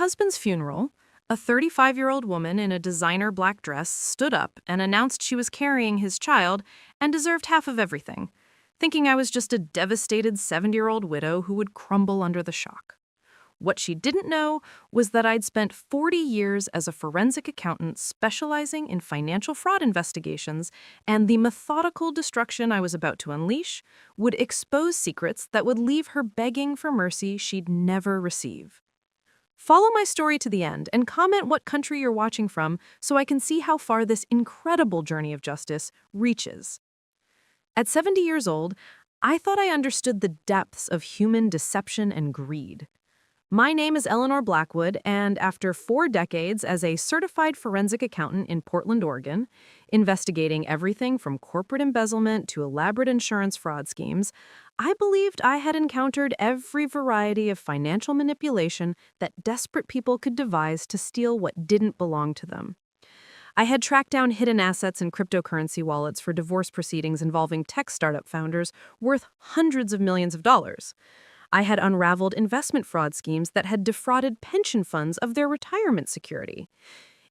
husband's funeral, a 35-year-old woman in a designer black dress stood up and announced she was carrying his child and deserved half of everything, thinking I was just a devastated 70-year-old widow who would crumble under the shock. What she didn't know was that I'd spent 40 years as a forensic accountant specializing in financial fraud investigations, and the methodical destruction I was about to unleash would expose secrets that would leave her begging for mercy she'd never receive. Follow my story to the end and comment what country you're watching from so I can see how far this incredible journey of justice reaches. At 70 years old, I thought I understood the depths of human deception and greed. My name is Eleanor Blackwood, and after 4 decades as a certified forensic accountant in Portland, Oregon, investigating everything from corporate embezzlement to elaborate insurance fraud schemes, I believed I had encountered every variety of financial manipulation that desperate people could devise to steal what didn't belong to them. I had tracked down hidden assets and cryptocurrency wallets for divorce proceedings involving tech startup founders worth hundreds of millions of dollars. I had unraveled investment fraud schemes that had defrauded pension funds of their retirement security.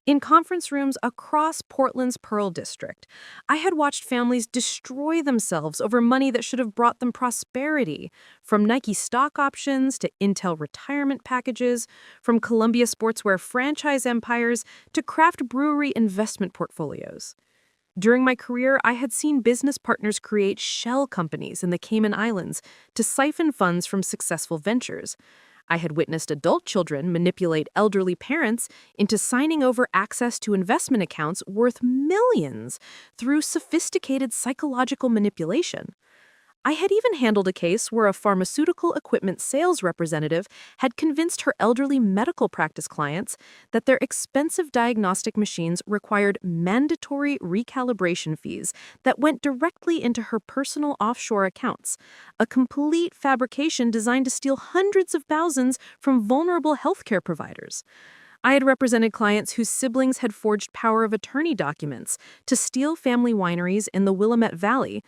In conference rooms across Portland's Pearl District, I had watched families destroy themselves over money that should have brought them prosperity, from Nike stock options to Intel retirement packages, from Columbia sportswear franchise empires to craft brewery investment portfolios. During my career, I had seen business partners create shell companies in the Cayman Islands to siphon funds from successful ventures. I had witnessed adult children manipulate elderly parents into signing over access to investment accounts worth millions through sophisticated psychological manipulation. I had even handled a case where a pharmaceutical equipment sales representative had convinced her elderly medical practice clients that their expensive diagnostic machines required mandatory recalibration fees that went directly into her personal offshore accounts, a complete fabrication designed to steal hundreds of thousands from vulnerable healthcare providers. I had represented clients whose siblings had forged power of attorney documents to steal family wineries in the Willamette Valley.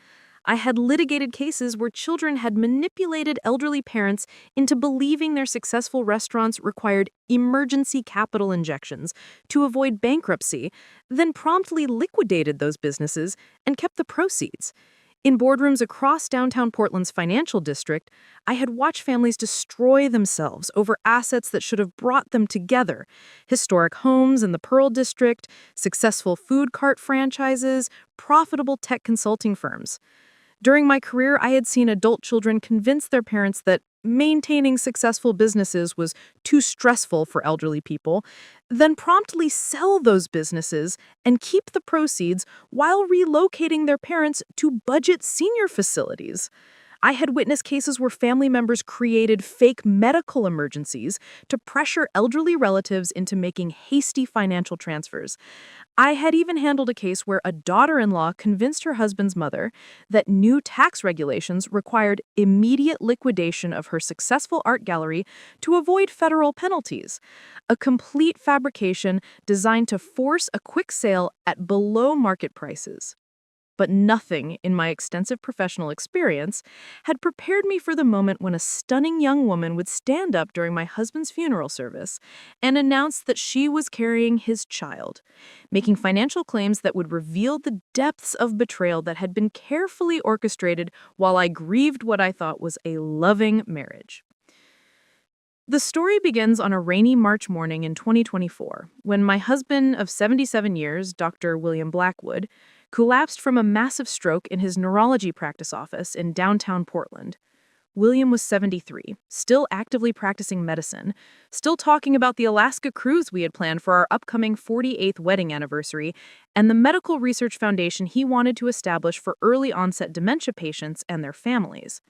I had litigated cases where children had manipulated elderly parents into believing their successful restaurants required emergency capital injections to avoid bankruptcy, then promptly liquidated those businesses and kept the proceeds. In boardrooms across downtown Portland's financial district, I had watched families destroy themselves over assets that should have brought them together: historic homes in the Pearl District, successful food cart franchises, profitable tech consulting firms. During my career, I had seen adult children convince their parents that maintaining successful businesses was too stressful for elderly people, then promptly sell those businesses and keep the proceeds while relocating their parents to budget senior facilities. I had witnessed cases where family members created fake medical emergencies to pressure elderly relatives into making hasty financial transfers. I had even handled a case where a daughter-in-law convinced her husband's mother that new tax regulations required immediate liquidation of her successful art gallery to avoid federal penalties, a complete fabrication designed to force a quick sale at below market prices. But nothing in my extensive professional experience had prepared me for the moment when a stunning young woman would stand up during my husband's funeral service and announce that she was carrying his child, making financial claims that would reveal the depths of betrayal that had been carefully orchestrated while I grieved what I thought was a loving marriage. The story begins on a rainy March morning in 2024, when my husband of 77 years, Dr. William Blackwood, collapsed from a massive stroke in his neurology practice office in downtown Portland. William was 73, still actively practicing medicine, still talking about the Alaska cruise we had planned for our upcoming 48th wedding anniversary, and the medical research foundation he wanted to establish for early-onset dementia patients and their families.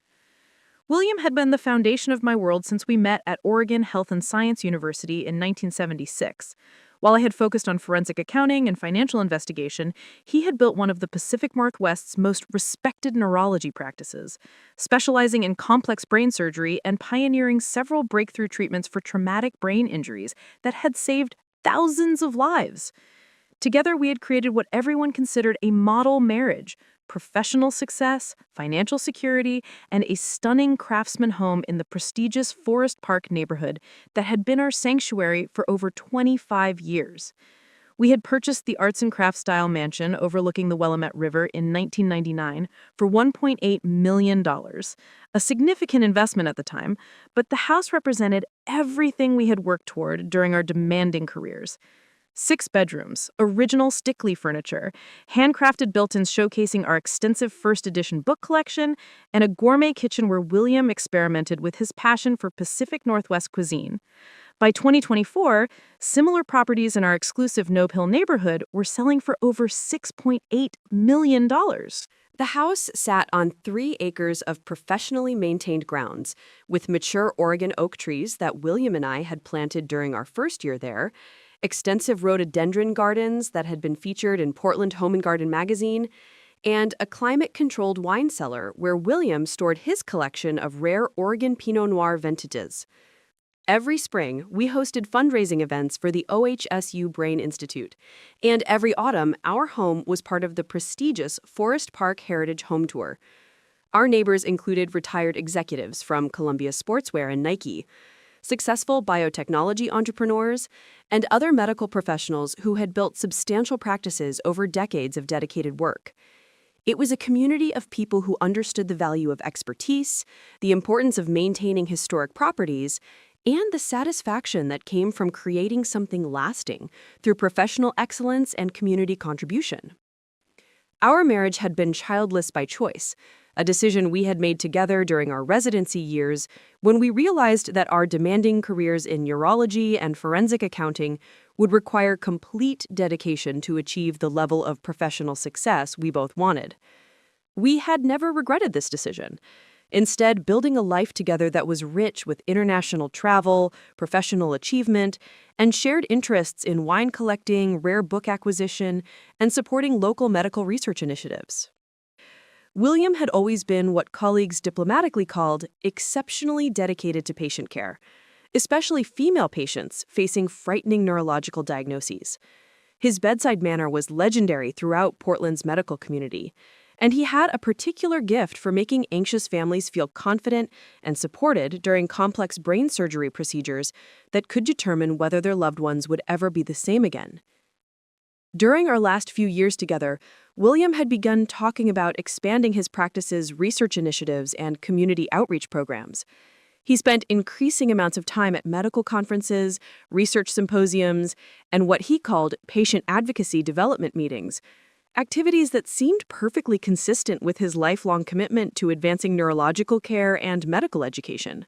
William had been the foundation of my world since we met at Oregon Health and Science University in 1976. While I had focused on forensic accounting and financial investigation, he had built one of the Pacific Northwest's most respected neurology practices, specializing in complex brain surgery and pioneering several breakthrough treatments for traumatic brain injuries that had saved thousands of lives. Together, we had created what everyone considered a model marriage, professional success, financial security, and a stunning craftsman home in the prestigious Forest Park neighborhood that had been our sanctuary for over 25 years. We had purchased the arts and crafts style mansion overlooking the Willamette River in 1999 for $1.8 million, a significant investment at the time, but the house represented everything we had worked toward during our demanding careers. 6 bedrooms, original Stickley furniture, handcrafted built-ins showcasing our extensive first edition book collection, and a gourmet kitchen where William experimented with his passion for Pacific Northwest cuisine. By 2024, similar properties in our exclusive Nob Hill neighborhood were selling for over $6.8 million. The house sat on 3 acres of professionally maintained grounds, with mature Oregon oak trees that William and I had planted during our first year there, extensive rhododendron gardens that had been featured in Portland Home and Garden magazine, and a climate-controlled wine cellar where William stored his collection of rare Oregon Pinot Noir vintages. Every spring, we hosted fundraising events for the OHSU Brain Institute, and every autumn, our home was part of the prestigious Forest Park Heritage Home Tour. Our neighbors included retired executives from Columbia Sportswear and Nike, successful biotechnology entrepreneurs, and other medical professionals who had built substantial practices over decades of dedicated work. It was a community of people who understood the value of expertise, the importance of maintaining historic properties, and the satisfaction that came from creating something lasting through professional excellence and community contribution. Our marriage had been childless by choice, a decision we had made together during our residency years when we realized that our demanding careers in neurology and forensic accounting would require complete dedication to achieve the level of professional success we both wanted. We had never regretted this decision. Instead, building a life together that was rich with international travel, professional achievement, and shared interests in wine collecting, rare book acquisition, and supporting local medical research initiatives. William had always been what colleagues diplomatically called exceptionally dedicated to patient care, especially female patients facing frightening neurological diagnoses. His bedside manner was legendary throughout Portland's medical community, and he had a particular gift for making anxious families feel confident and supported during complex brain surgery procedures that could determine whether their loved ones would ever be the same again. During our last few years together, William had begun talking about expanding his practice's research initiatives and community outreach programs. He spent increasing amounts of time at medical conferences, research symposiums, and what he called patient advocacy development meetings, activities that seemed perfectly consistent with his lifelong commitment to advancing neurological care and medical education.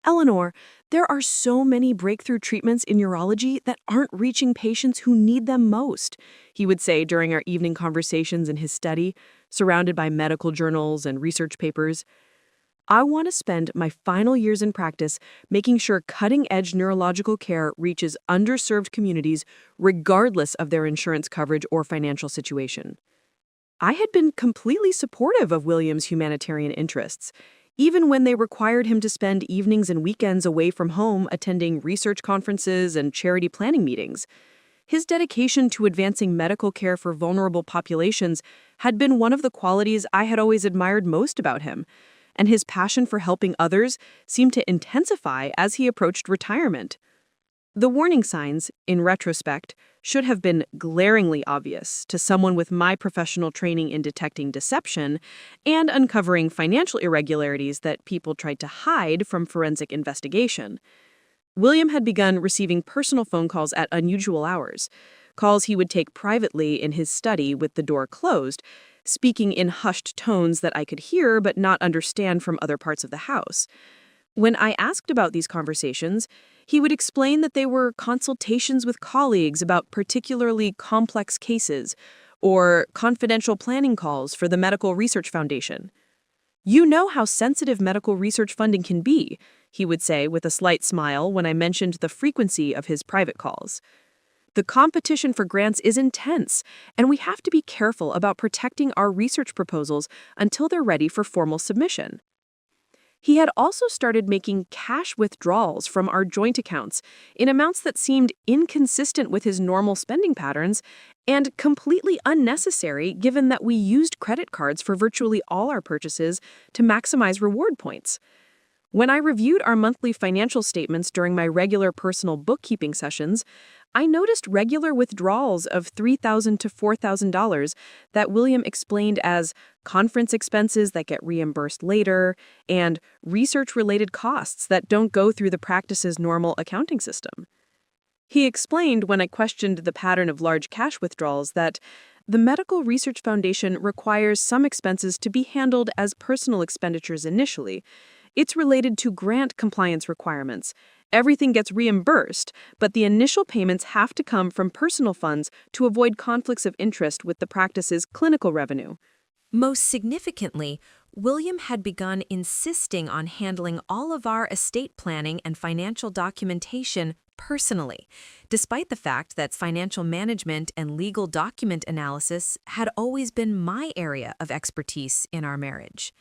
Eleanor, there are so many breakthrough treatments in neurology that aren't reaching patients who need them most, he would say during our evening conversations in his study, surrounded by medical journals and research papers. I want to spend my final years in practice making sure cutting-edge neurological care reaches underserved communities regardless of their insurance coverage or financial situation. I had been completely supportive of William's humanitarian interests, even when they required him to spend evenings and weekends away from home attending research conferences and charity planning meetings. His dedication to advancing medical care for vulnerable populations had been one of the qualities I had always admired most about him, and his passion for helping others seemed to intensify as he approached retirement. The warning signs, in retrospect, should have been glaringly obvious to someone with my professional training in detecting deception and uncovering financial irregularities that people tried to hide from forensic investigation. William had begun receiving personal phone calls at unusual hours, calls he would take privately in his study with the door closed, speaking in hushed tones that I could hear but not understand from other parts of the house. When I asked about these conversations, he would explain that they were consultations with colleagues about particularly complex cases or confidential planning calls for the Medical Research Foundation. You know how sensitive medical research funding can be, he would say with a slight smile when I mentioned the frequency of his private calls. The competition for grants is intense, and we have to be careful about protecting our research proposals until they're ready for formal submission. He had also started making cash withdrawals from our joint accounts in amounts that seemed inconsistent with his normal spending patterns and completely unnecessary given that we used credit cards for virtually all our purchases to maximize reward points. When I reviewed our monthly financial statements during my regular personal bookkeeping sessions, I noticed regular withdrawals of $3,000 to $4,000 that William explained as conference expenses that get reimbursed later and research-related costs that don't go through the practice's normal accounting system. He explained when I questioned the pattern of large cash withdrawals that the Medical Research Foundation requires some expenses to be handled as personal expenditures initially. It's related to grant compliance requirements. Everything gets reimbursed, but the initial payments have to come from personal funds to avoid conflicts of interest with the practice's clinical revenue. Most significantly, William had begun insisting on handling all of our estate planning and financial documentation personally, despite the fact that financial management and legal document analysis had always been my area of expertise in our marriage.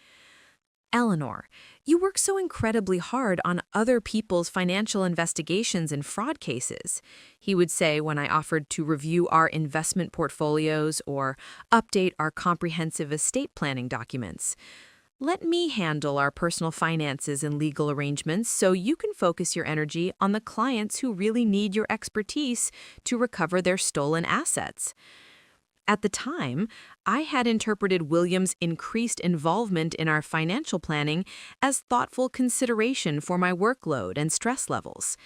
Eleanor, you work so incredibly hard on other people's financial investigations and fraud cases, he would say when I offered to review our investment portfolios or update our comprehensive estate planning documents. Let me handle our personal finances and legal arrangements so you can focus your energy on the clients who really need your expertise to recover their stolen assets. At the time, I had interpreted William's increased involvement in our financial planning as thoughtful consideration for my workload and stress levels.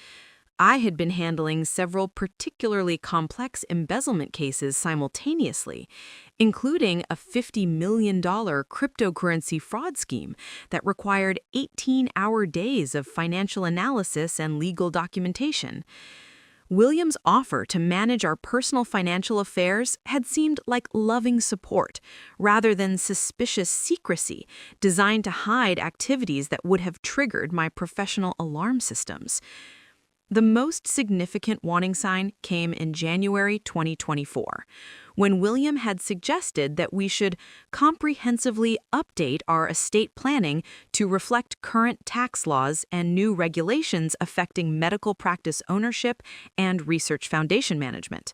I had been handling several particularly complex embezzlement cases simultaneously, including a $50 million cryptocurrency fraud scheme that required 18-hour days of financial analysis and legal documentation. William's offer to manage our personal financial affairs had seemed like loving support, rather than suspicious secrecy designed to hide activities that would have triggered my professional alarm systems. The most significant warning sign came in January 2024, when William had suggested that we should comprehensively update our estate planning to reflect current tax laws and new regulations affecting medical practice ownership and research foundation management.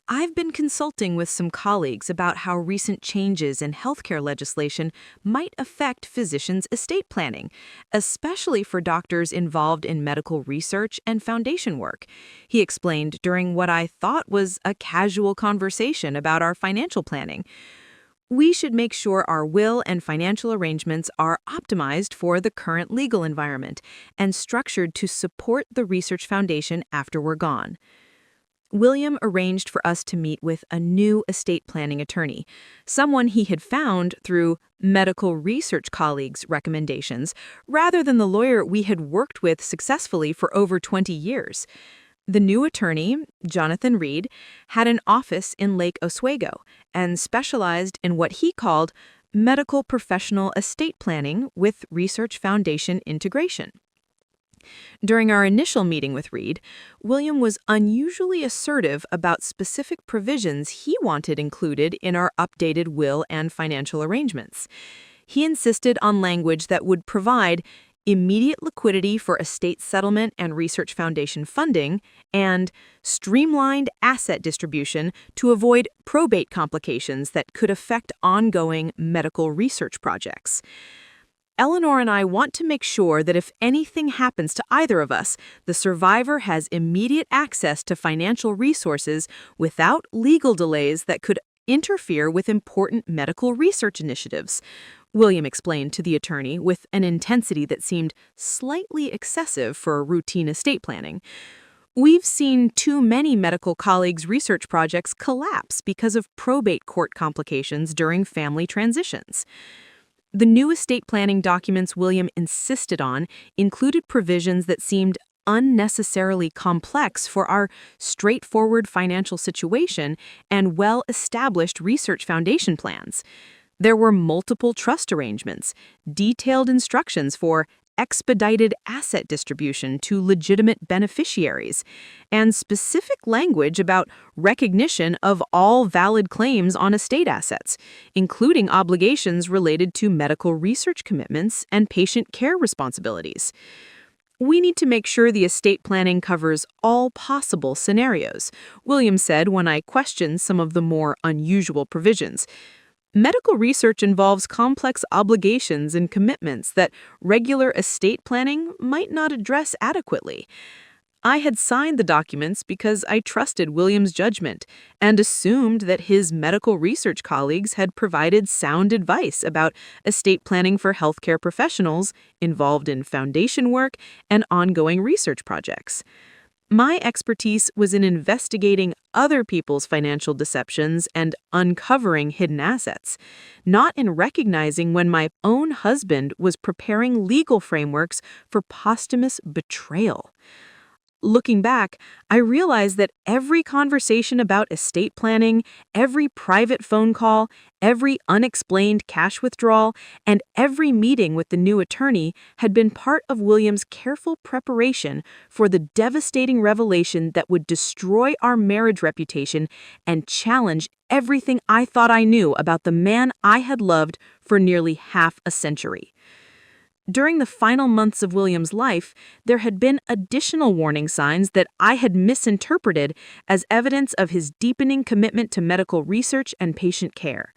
I've been consulting with some colleagues about how recent changes in healthcare legislation might affect physicians' estate planning, especially for doctors involved in medical research and foundation work, he explained during what I thought was a casual conversation about our financial planning. We should make sure our will and financial arrangements are optimized for the current legal environment and structured to support the research foundation after we're gone. William arranged for us to meet with a new estate planning attorney, someone he had found through medical research colleagues' recommendations, rather than the lawyer we had worked with successfully for over 20 years. The new attorney, Jonathan Reed, had an office in Lake Oswego and specialized in what he called medical professional estate planning with research foundation integration. During our initial meeting with Reed, William was unusually assertive about specific provisions he wanted included in our updated will and financial arrangements. He insisted on language that would provide immediate liquidity for estate settlement and research foundation funding, and streamlined asset distribution to avoid probate complications that could affect ongoing medical research projects. Eleanor and I want to make sure that if anything happens to either of us, the survivor has immediate access to financial resources without legal delays that could interfere with important medical research initiatives, William explained to the attorney with an intensity that seemed slightly excessive for routine estate planning. We've seen too many medical colleagues' research projects collapse because of probate court complications during family transitions. The new estate planning documents William insisted on included provisions that seemed unnecessarily complex for our straightforward financial situation and well-established research foundation plans. There were multiple trust arrangements, detailed instructions for expedited asset distribution to legitimate beneficiaries, and specific language about recognition of all valid claims on estate assets, including obligations related to medical research commitments and patient care responsibilities. We need to make sure the estate planning covers all possible scenarios, Williams said when I questioned some of the more unusual provisions. Medical research involves complex obligations and commitments that regular estate planning might not address adequately. I had signed the documents because I trusted Williams' judgment and assumed that his medical research colleagues had provided sound advice about estate planning for healthcare professionals involved in foundation work and ongoing research projects. My expertise was in investigating other people's financial deceptions and uncovering hidden assets, not in recognizing when my own husband was preparing legal frameworks for posthumous betrayal. Looking back, I realized that every conversation about estate planning, every private phone call, every unexplained cash withdrawal, and every meeting with the new attorney had been part of William's careful preparation for the devastating revelation that would destroy our marriage reputation and challenge everything I thought I knew about the man I had loved for nearly half a century. During the final months of William's life, there had been additional warning signs that I had misinterpreted as evidence of his deepening commitment to medical research and patient care.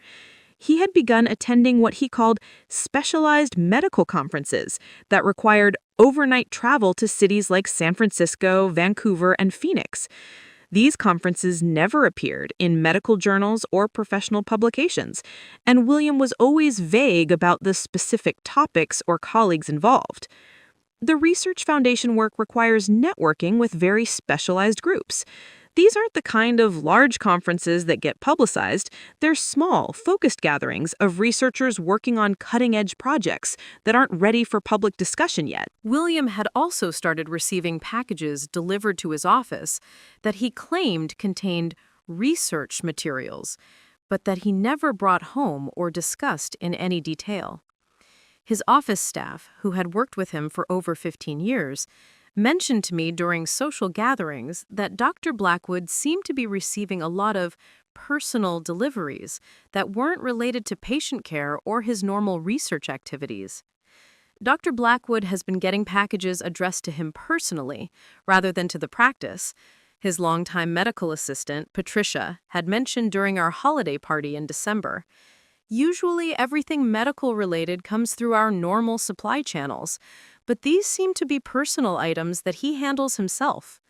He had begun attending what he called specialized medical conferences that required overnight travel to cities like San Francisco, Vancouver, and Phoenix. These conferences never appeared in medical journals or professional publications, and William was always vague about the specific topics or colleagues involved. The Research Foundation work requires networking with very specialized groups. These aren't the kind of large conferences that get publicized. They're small, focused gatherings of researchers working on cutting-edge projects that aren't ready for public discussion yet. William had also started receiving packages delivered to his office that he claimed contained research materials, but that he never brought home or discussed in any detail. His office staff, who had worked with him for over 15 years, mentioned to me during social gatherings that Dr. Blackwood seemed to be receiving a lot of personal deliveries that weren't related to patient care or his normal research activities. Dr. Blackwood has been getting packages addressed to him personally, rather than to the practice. His longtime medical assistant, Patricia, had mentioned during our holiday party in December. Usually, everything medical-related comes through our normal supply channels, but these seem to be personal items that he handles himself.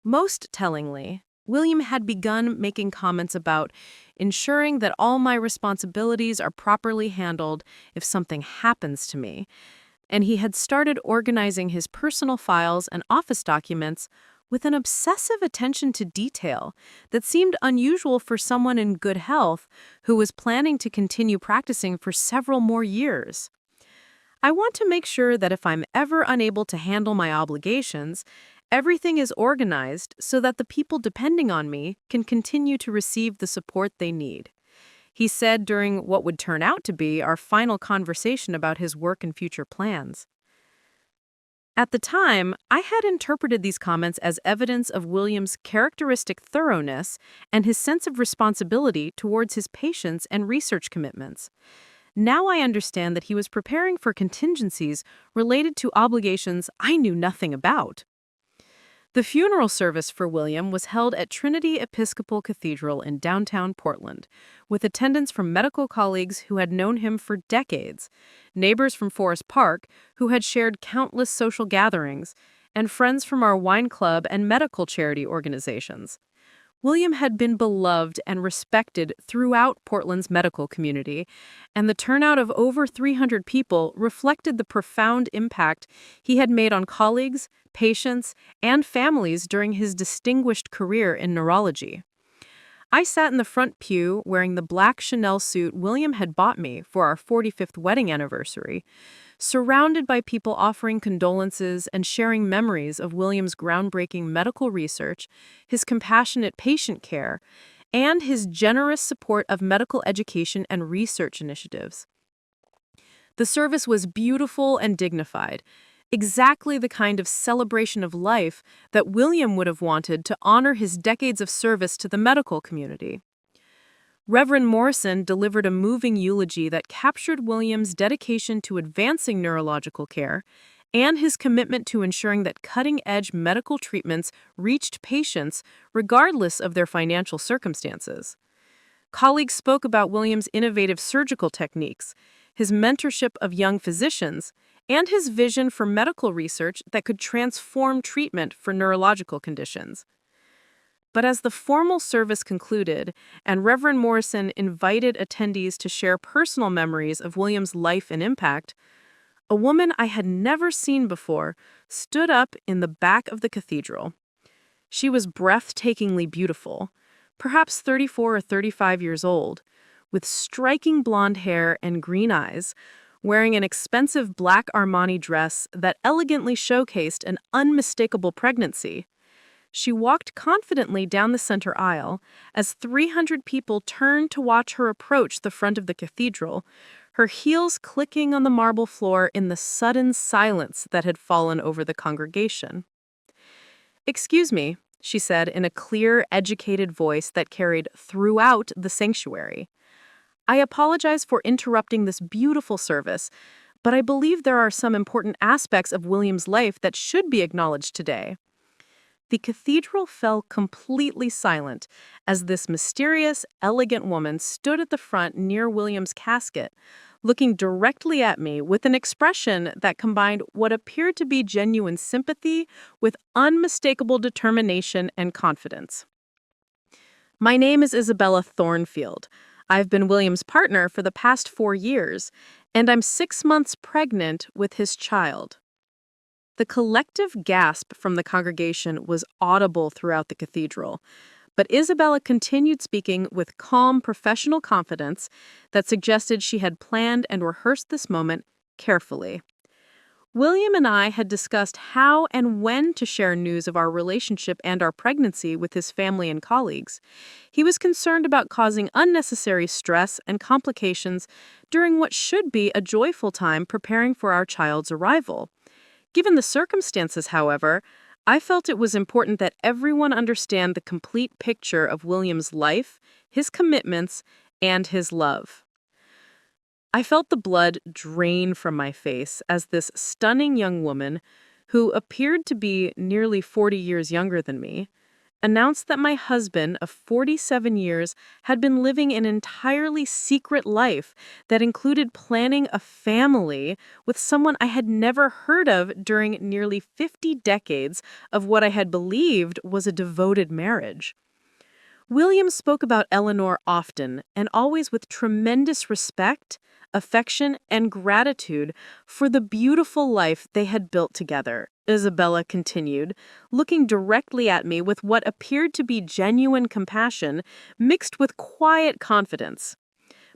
Most tellingly, William had begun making comments about ensuring that all my responsibilities are properly handled if something happens to me, and he had started organizing his personal files and office documents with an obsessive attention to detail that seemed unusual for someone in good health who was planning to continue practicing for several more years. I want to make sure that if I'm ever unable to handle my obligations, everything is organized so that the people depending on me can continue to receive the support they need, he said during what would turn out to be our final conversation about his work and future plans. At the time, I had interpreted these comments as evidence of William's characteristic thoroughness and his sense of responsibility towards his patients and research commitments. Now I understand that he was preparing for contingencies related to obligations I knew nothing about. The funeral service for William was held at Trinity Episcopal Cathedral in downtown Portland, with attendance from medical colleagues who had known him for decades, neighbors from Forest Park who had shared countless social gatherings, and friends from our wine club and medical charity organizations. William had been beloved and respected throughout Portland's medical community, and the turnout of over 300 people reflected the profound impact he had made on colleagues, patients, and families during his distinguished career in neurology. I sat in the front pew wearing the black Chanel suit William had bought me for our 45th wedding anniversary, surrounded by people offering condolences and sharing memories of William's groundbreaking medical research, his compassionate patient care, and his generous support of medical education and research initiatives. The service was beautiful and dignified, exactly the kind of celebration of life that William would have wanted to honor his decades of service to the medical community. Reverend Morrison delivered a moving eulogy that captured William's dedication to advancing neurological care and his commitment to ensuring that cutting-edge medical treatments reached patients regardless of their financial circumstances. Colleagues spoke about William's innovative surgical techniques, his mentorship of young physicians, and his vision for medical research that could transform treatment for neurological conditions. But as the formal service concluded and Reverend Morrison invited attendees to share personal memories of William's life and impact, a woman I had never seen before stood up in the back of the cathedral. She was breathtakingly beautiful, perhaps 34 or 35 years old, with striking blonde hair and green eyes, wearing an expensive black Armani dress that elegantly showcased an unmistakable pregnancy. She walked confidently down the center aisle as 300 people turned to watch her approach the front of the cathedral, her heels clicking on the marble floor in the sudden silence that had fallen over the congregation. "Excuse me," she said in a clear, educated voice that carried throughout the sanctuary. "I apologize for interrupting this beautiful service, but I believe there are some important aspects of William's life that should be acknowledged today." The cathedral fell completely silent as this mysterious, elegant woman stood at the front near William's casket, looking directly at me with an expression that combined what appeared to be genuine sympathy with unmistakable determination and confidence. "My name is Isabella Thornfield. I've been William's partner for the past 4 years, and I'm 6 months pregnant with his child." The collective gasp from the congregation was audible throughout the cathedral, but Isabella continued speaking with calm professional confidence that suggested she had planned and rehearsed this moment carefully. William and I had discussed how and when to share news of our relationship and our pregnancy with his family and colleagues. He was concerned about causing unnecessary stress and complications during what should be a joyful time preparing for our child's arrival. Given the circumstances, however, I felt it was important that everyone understand the complete picture of William's life, his commitments, and his love. I felt the blood drain from my face as this stunning young woman, who appeared to be nearly 40 years younger than me, announced that my husband of 47 years had been living an entirely secret life that included planning a family with someone I had never heard of during nearly 50 decades of what I had believed was a devoted marriage. William spoke about Eleanor often and always with tremendous respect, affection, and gratitude for the beautiful life they had built together, Isabella continued, looking directly at me with what appeared to be genuine compassion mixed with quiet confidence.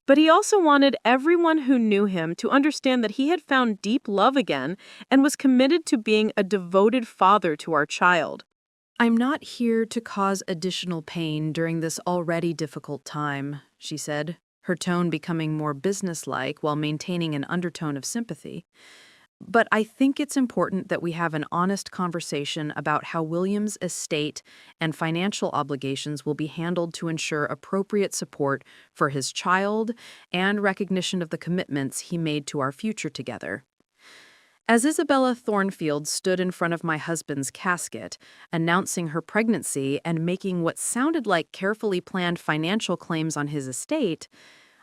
But he also wanted everyone who knew him to understand that he had found deep love again and was committed to being a devoted father to our child. "I'm not here to cause additional pain during this already difficult time," she said, her tone becoming more businesslike while maintaining an undertone of sympathy. "But I think it's important that we have an honest conversation about how William's estate and financial obligations will be handled to ensure appropriate support for his child and recognition of the commitments he made to our future together." As Isabella Thornfield stood in front of my husband's casket, announcing her pregnancy and making what sounded like carefully planned financial claims on his estate,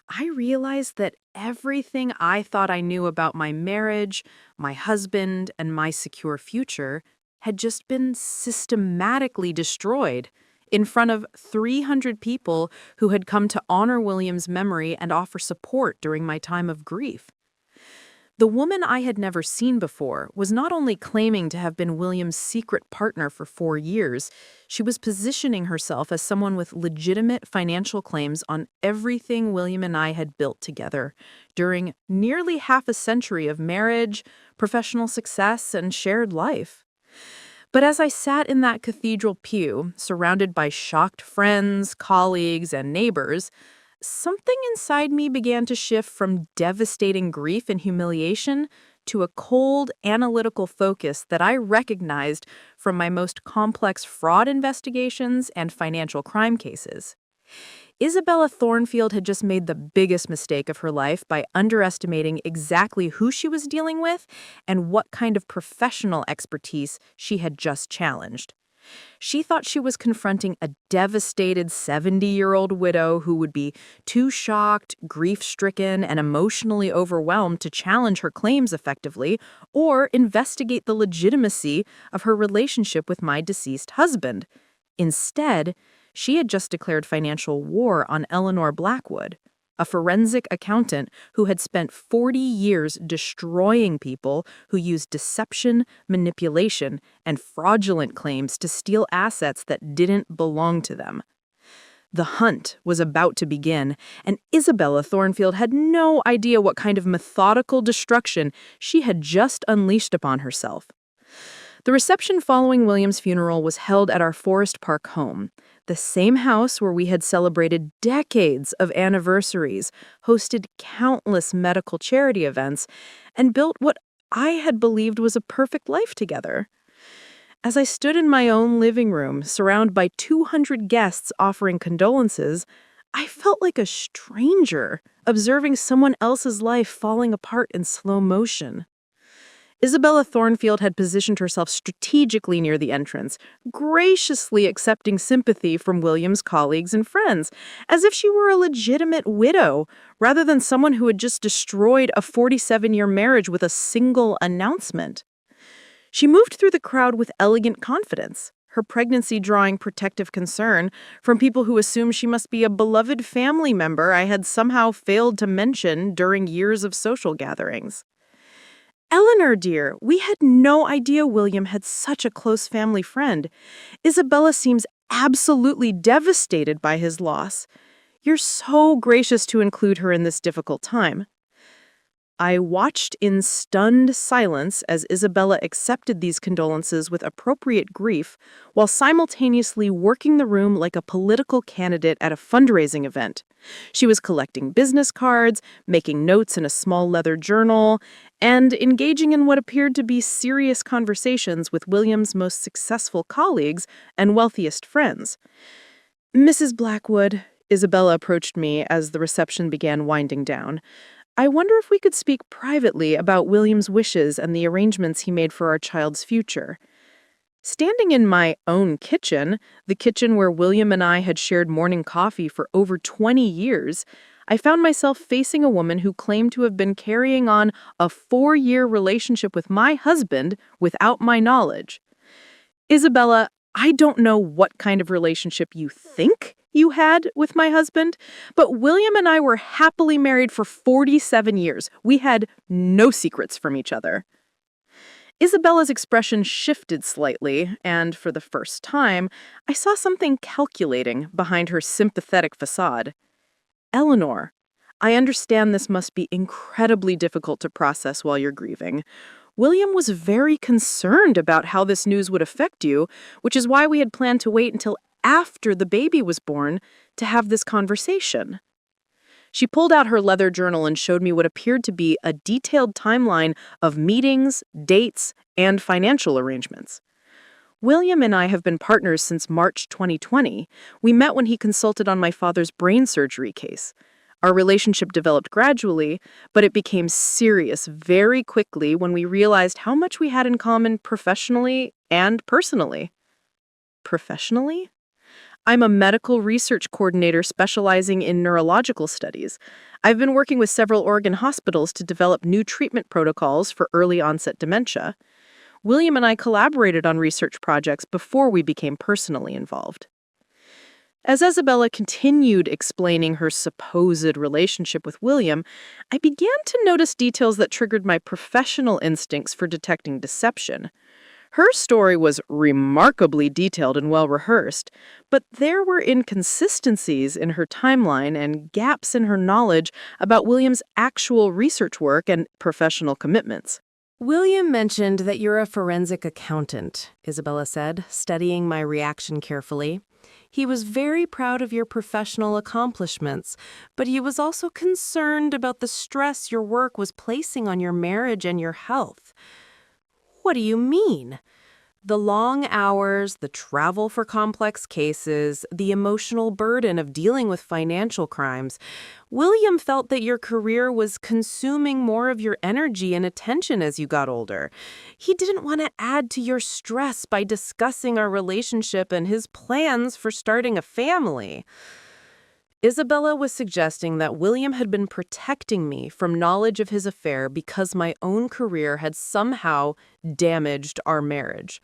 I realized that everything I thought I knew about my marriage, my husband, and my secure future had just been systematically destroyed in front of 300 people who had come to honor William's memory and offer support during my time of grief. The woman I had never seen before was not only claiming to have been William's secret partner for 4 years, she was positioning herself as someone with legitimate financial claims on everything William and I had built together during nearly half a century of marriage, professional success, and shared life. But as I sat in that cathedral pew, surrounded by shocked friends, colleagues, and neighbors, something inside me began to shift from devastating grief and humiliation to a cold, analytical focus that I recognized from my most complex fraud investigations and financial crime cases. Isabella Thornfield had just made the biggest mistake of her life by underestimating exactly who she was dealing with and what kind of professional expertise she had just challenged. She thought she was confronting a devastated 70-year-old widow who would be too shocked, grief-stricken, and emotionally overwhelmed to challenge her claims effectively or investigate the legitimacy of her relationship with my deceased husband. Instead, she had just declared financial war on Eleanor Blackwood, a forensic accountant who had spent 40 years destroying people who used deception, manipulation, and fraudulent claims to steal assets that didn't belong to them. The hunt was about to begin, and Isabella Thornfield had no idea what kind of methodical destruction she had just unleashed upon herself. The reception following William's funeral was held at our Forest Park home, the same house where we had celebrated decades of anniversaries, hosted countless medical charity events, and built what I had believed was a perfect life together. As I stood in my own living room, surrounded by 200 guests offering condolences, I felt like a stranger observing someone else's life falling apart in slow motion. Isabella Thornfield had positioned herself strategically near the entrance, graciously accepting sympathy from William's colleagues and friends, as if she were a legitimate widow, rather than someone who had just destroyed a 47-year marriage with a single announcement. She moved through the crowd with elegant confidence, her pregnancy drawing protective concern from people who assumed she must be a beloved family member I had somehow failed to mention during years of social gatherings. Eleanor, dear, we had no idea William had such a close family friend. Isabella seems absolutely devastated by his loss. You're so gracious to include her in this difficult time. I watched in stunned silence as Isabella accepted these condolences with appropriate grief while simultaneously working the room like a political candidate at a fundraising event. She was collecting business cards, making notes in a small leather journal, and engaging in what appeared to be serious conversations with William's most successful colleagues and wealthiest friends. Mrs. Blackwood, Isabella approached me as the reception began winding down. I wonder if we could speak privately about William's wishes and the arrangements he made for our child's future. Standing in my own kitchen, the kitchen where William and I had shared morning coffee for over 20 years, I found myself facing a woman who claimed to have been carrying on a 4-year relationship with my husband without my knowledge. Isabella, I don't know what kind of relationship you think you had with my husband, but William and I were happily married for 47 years. We had no secrets from each other. Isabella's expression shifted slightly, and for the first time, I saw something calculating behind her sympathetic facade. Eleanor, I understand this must be incredibly difficult to process while you're grieving. William was very concerned about how this news would affect you, which is why we had planned to wait until after the baby was born to have this conversation. She pulled out her leather journal and showed me what appeared to be a detailed timeline of meetings, dates, and financial arrangements. William and I have been partners since March 2020. We met when he consulted on my father's brain surgery case. Our relationship developed gradually, but it became serious very quickly when we realized how much we had in common professionally and personally. Professionally? I'm a medical research coordinator specializing in neurological studies. I've been working with several Oregon hospitals to develop new treatment protocols for early onset dementia. William and I collaborated on research projects before we became personally involved. As Isabella continued explaining her supposed relationship with William, I began to notice details that triggered my professional instincts for detecting deception. Her story was remarkably detailed and well-rehearsed, but there were inconsistencies in her timeline and gaps in her knowledge about William's actual research work and professional commitments. William mentioned that you're a forensic accountant, Isabella said, studying my reaction carefully. He was very proud of your professional accomplishments, but he was also concerned about the stress your work was placing on your marriage and your health. What do you mean? The long hours, the travel for complex cases, the emotional burden of dealing with financial crimes. William felt that your career was consuming more of your energy and attention as you got older. He didn't want to add to your stress by discussing our relationship and his plans for starting a family. Isabella was suggesting that William had been protecting me from knowledge of his affair because my own career had somehow damaged our marriage.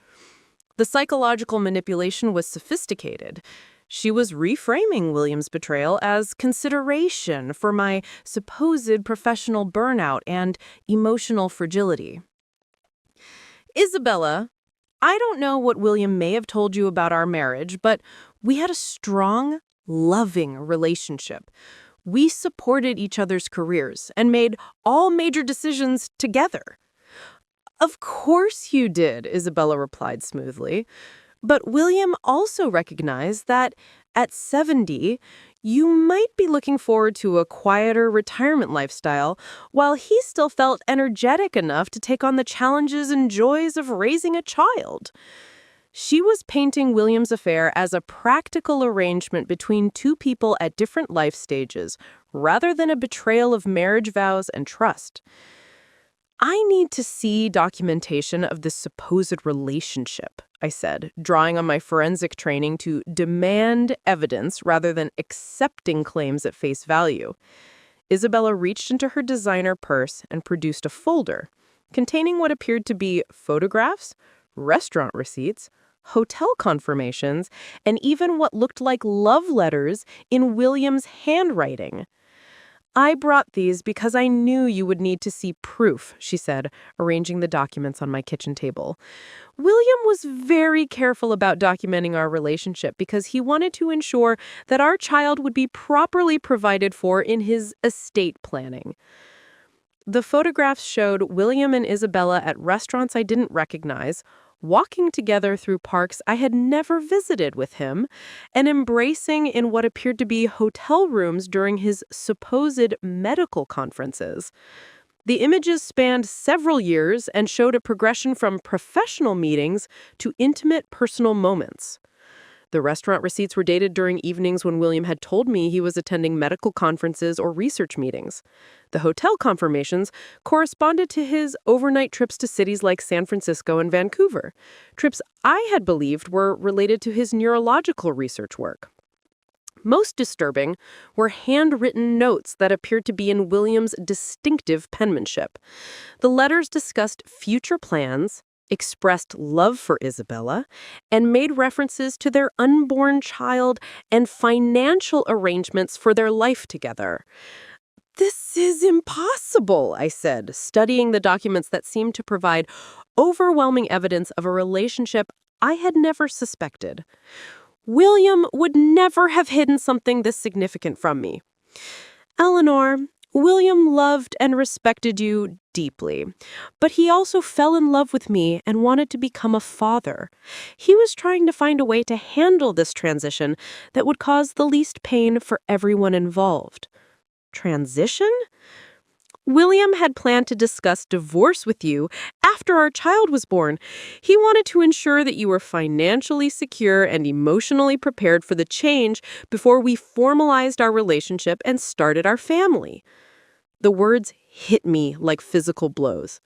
The psychological manipulation was sophisticated. She was reframing William's betrayal as consideration for my supposed professional burnout and emotional fragility. Isabella, I don't know what William may have told you about our marriage, but we had a strong, loving relationship. We supported each other's careers and made all major decisions together. Of course you did, Isabella replied smoothly. But William also recognized that at 70, you might be looking forward to a quieter retirement lifestyle, while he still felt energetic enough to take on the challenges and joys of raising a child. She was painting William's affair as a practical arrangement between two people at different life stages, rather than a betrayal of marriage vows and trust. I need to see documentation of this supposed relationship, I said, drawing on my forensic training to demand evidence rather than accepting claims at face value. Isabella reached into her designer purse and produced a folder containing what appeared to be photographs, restaurant receipts, hotel confirmations, and even what looked like love letters in William's handwriting. I brought these because I knew you would need to see proof, she said, arranging the documents on my kitchen table. William was very careful about documenting our relationship because he wanted to ensure that our child would be properly provided for in his estate planning. The photographs showed William and Isabella at restaurants I didn't recognize, walking together through parks I had never visited with him, and embracing in what appeared to be hotel rooms during his supposed medical conferences. The images spanned several years and showed a progression from professional meetings to intimate personal moments. The restaurant receipts were dated during evenings when William had told me he was attending medical conferences or research meetings. The hotel confirmations corresponded to his overnight trips to cities like San Francisco and Vancouver, trips I had believed were related to his neurological research work. Most disturbing were handwritten notes that appeared to be in William's distinctive penmanship. The letters discussed future plans, expressed love for Isabella, and made references to their unborn child and financial arrangements for their life together. This is impossible, I said, studying the documents that seemed to provide overwhelming evidence of a relationship I had never suspected. William would never have hidden something this significant from me. Eleanor, William loved and respected you deeply, but he also fell in love with me and wanted to become a father. He was trying to find a way to handle this transition that would cause the least pain for everyone involved. Transition? William had planned to discuss divorce with you after our child was born. He wanted to ensure that you were financially secure and emotionally prepared for the change before we formalized our relationship and started our family. The words hit me like physical blows.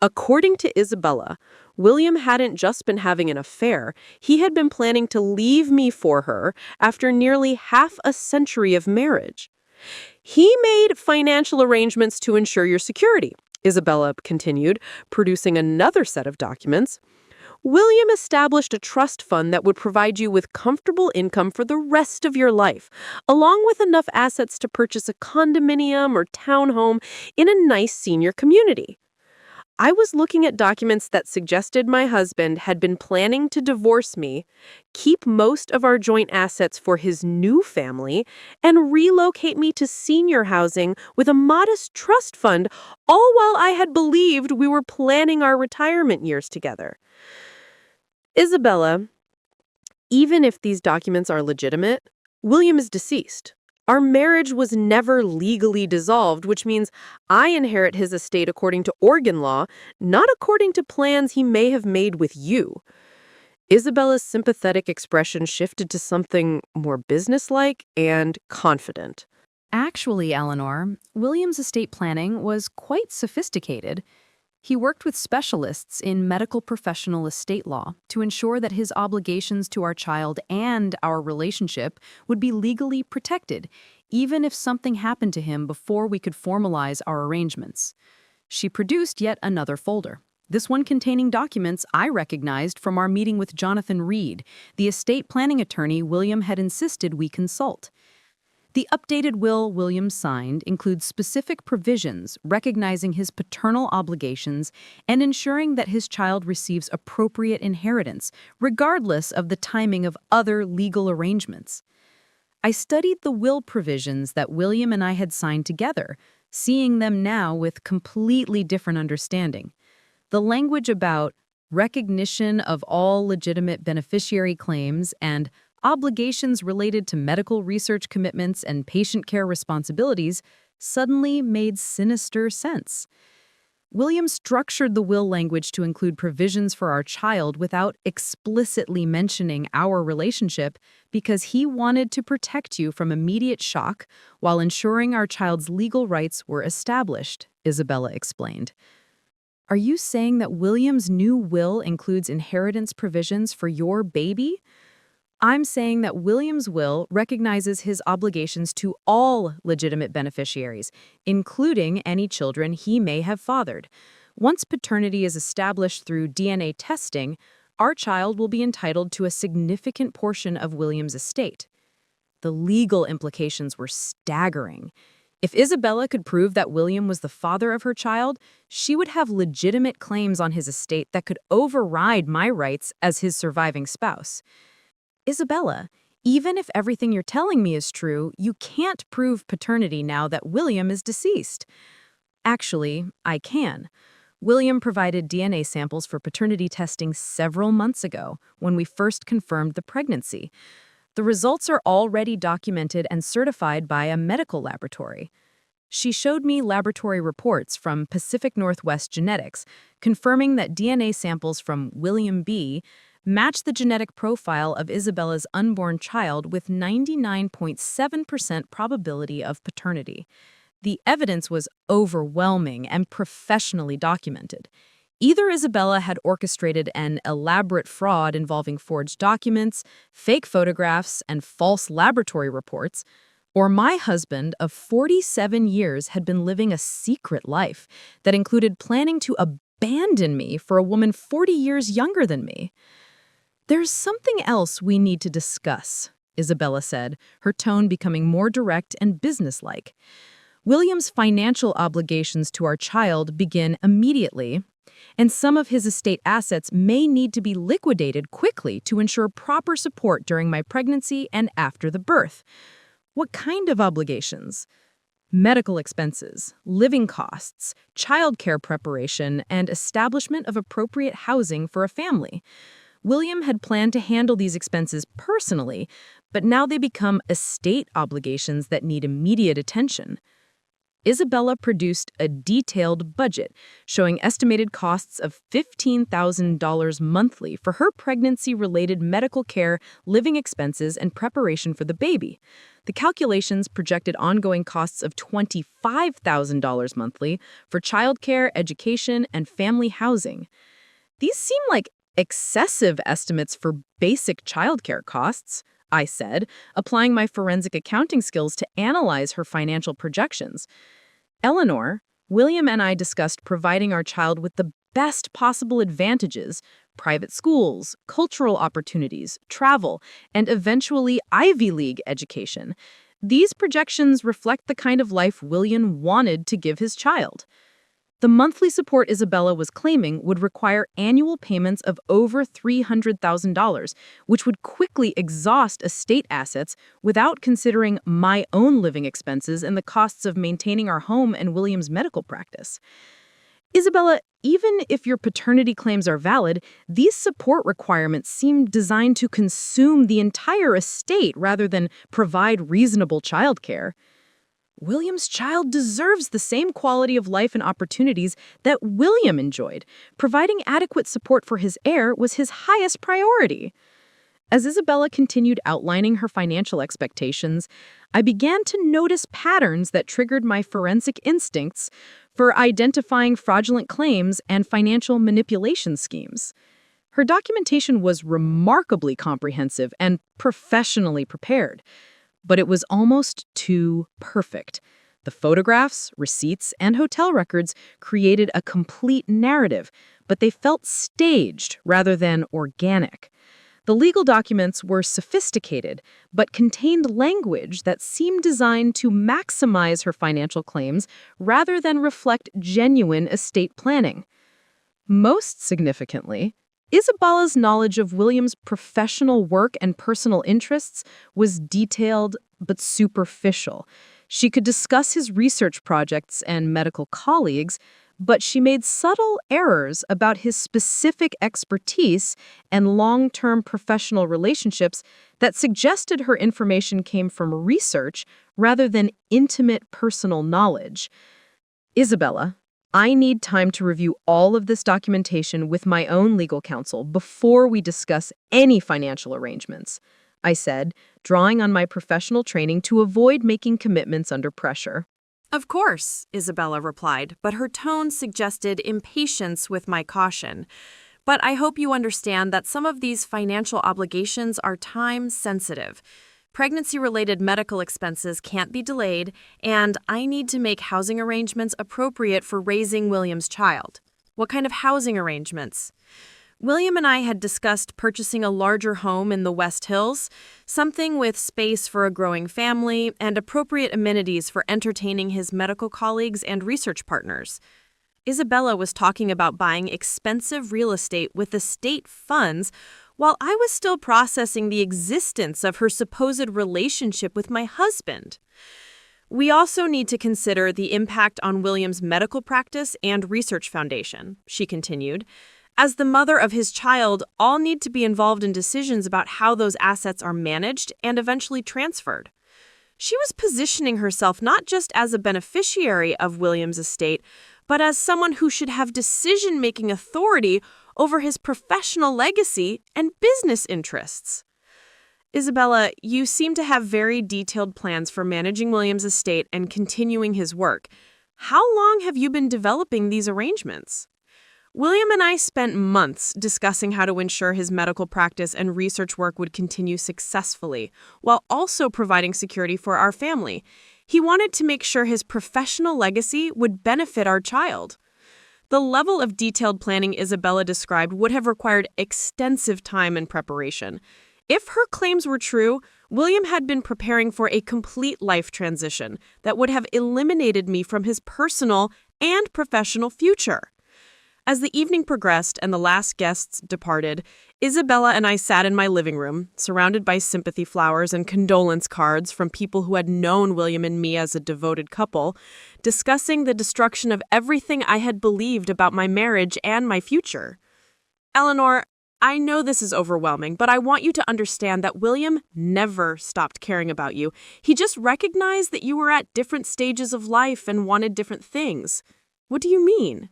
According to Isabella, William hadn't just been having an affair, he had been planning to leave me for her after nearly half a century of marriage. He made financial arrangements to ensure your security, Isabella continued, producing another set of documents. William established a trust fund that would provide you with comfortable income for the rest of your life, along with enough assets to purchase a condominium or townhome in a nice senior community. I was looking at documents that suggested my husband had been planning to divorce me, keep most of our joint assets for his new family, and relocate me to senior housing with a modest trust fund, all while I had believed we were planning our retirement years together. Isabella, even if these documents are legitimate, William is deceased. Our marriage was never legally dissolved, which means I inherit his estate according to Oregon law, not according to plans he may have made with you. Isabella's sympathetic expression shifted to something more businesslike and confident. Actually, Eleanor, William's estate planning was quite sophisticated. He worked with specialists in medical professional estate law to ensure that his obligations to our child and our relationship would be legally protected, even if something happened to him before we could formalize our arrangements. She produced yet another folder, this one containing documents I recognized from our meeting with Jonathan Reed, the estate planning attorney William had insisted we consult. The updated will William signed includes specific provisions recognizing his paternal obligations and ensuring that his child receives appropriate inheritance, regardless of the timing of other legal arrangements. I studied the will provisions that William and I had signed together, seeing them now with completely different understanding. The language about recognition of all legitimate beneficiary claims and obligations related to medical research commitments and patient care responsibilities suddenly made sinister sense. William structured the will language to include provisions for our child without explicitly mentioning our relationship because he wanted to protect you from immediate shock while ensuring our child's legal rights were established, Isabella explained. Are you saying that William's new will includes inheritance provisions for your baby? I'm saying that William's will recognizes his obligations to all legitimate beneficiaries, including any children he may have fathered. Once paternity is established through DNA testing, our child will be entitled to a significant portion of William's estate. The legal implications were staggering. If Isabella could prove that William was the father of her child, she would have legitimate claims on his estate that could override my rights as his surviving spouse. Isabella, even if everything you're telling me is true, you can't prove paternity now that William is deceased. Actually, I can. William provided DNA samples for paternity testing several months ago when we first confirmed the pregnancy. The results are already documented and certified by a medical laboratory. She showed me laboratory reports from Pacific Northwest Genetics confirming that DNA samples from William B. match the genetic profile of Isabella's unborn child with 99.7% probability of paternity. The evidence was overwhelming and professionally documented. Either Isabella had orchestrated an elaborate fraud involving forged documents, fake photographs, and false laboratory reports, or my husband of 47 years had been living a secret life that included planning to abandon me for a woman 40 years younger than me. There's something else we need to discuss, Isabella said, her tone becoming more direct and businesslike. William's financial obligations to our child begin immediately, and some of his estate assets may need to be liquidated quickly to ensure proper support during my pregnancy and after the birth. What kind of obligations? Medical expenses, living costs, childcare preparation, and establishment of appropriate housing for a family. William had planned to handle these expenses personally, but now they become estate obligations that need immediate attention. Isabella produced a detailed budget showing estimated costs of $15,000 monthly for her pregnancy-related medical care, living expenses, and preparation for the baby. The calculations projected ongoing costs of $25,000 monthly for childcare, education, and family housing. These seem like excessive estimates for basic childcare costs, I said, applying my forensic accounting skills to analyze her financial projections. Eleanor, William and I discussed providing our child with the best possible advantages, private schools, cultural opportunities, travel, and eventually Ivy League education. These projections reflect the kind of life William wanted to give his child. The monthly support Isabella was claiming would require annual payments of over $300,000, which would quickly exhaust estate assets without considering my own living expenses and the costs of maintaining our home and William's medical practice. Isabella, even if your paternity claims are valid, these support requirements seem designed to consume the entire estate rather than provide reasonable childcare. William's child deserves the same quality of life and opportunities that William enjoyed. Providing adequate support for his heir was his highest priority. As Isabella continued outlining her financial expectations, I began to notice patterns that triggered my forensic instincts for identifying fraudulent claims and financial manipulation schemes. Her documentation was remarkably comprehensive and professionally prepared, but it was almost too perfect. The photographs, receipts, and hotel records created a complete narrative, but they felt staged rather than organic. The legal documents were sophisticated, but contained language that seemed designed to maximize her financial claims rather than reflect genuine estate planning. Most significantly, Isabella's knowledge of William's professional work and personal interests was detailed but superficial. She could discuss his research projects and medical colleagues, but she made subtle errors about his specific expertise and long-term professional relationships that suggested her information came from research rather than intimate personal knowledge. Isabella, I need time to review all of this documentation with my own legal counsel before we discuss any financial arrangements, I said, drawing on my professional training to avoid making commitments under pressure. Of course, Isabella replied, but her tone suggested impatience with my caution. But I hope you understand that some of these financial obligations are time-sensitive. Pregnancy-related medical expenses can't be delayed, and I need to make housing arrangements appropriate for raising William's child. What kind of housing arrangements? William and I had discussed purchasing a larger home in the West Hills, something with space for a growing family and appropriate amenities for entertaining his medical colleagues and research partners. Isabella was talking about buying expensive real estate with estate funds, while I was still processing the existence of her supposed relationship with my husband. We also need to consider the impact on William's medical practice and research foundation, she continued. As the mother of his child, all need to be involved in decisions about how those assets are managed and eventually transferred. She was positioning herself not just as a beneficiary of William's estate, but as someone who should have decision-making authority over his professional legacy and business interests. Isabella, you seem to have very detailed plans for managing William's estate and continuing his work. How long have you been developing these arrangements? William and I spent months discussing how to ensure his medical practice and research work would continue successfully, while also providing security for our family. He wanted to make sure his professional legacy would benefit our child. The level of detailed planning Isabella described would have required extensive time and preparation. If her claims were true, William had been preparing for a complete life transition that would have eliminated me from his personal and professional future. As the evening progressed and the last guests departed, Isabella and I sat in my living room, surrounded by sympathy flowers and condolence cards from people who had known William and me as a devoted couple, discussing the destruction of everything I had believed about my marriage and my future. Eleanor, I know this is overwhelming, but I want you to understand that William never stopped caring about you. He just recognized that you were at different stages of life and wanted different things. What do you mean?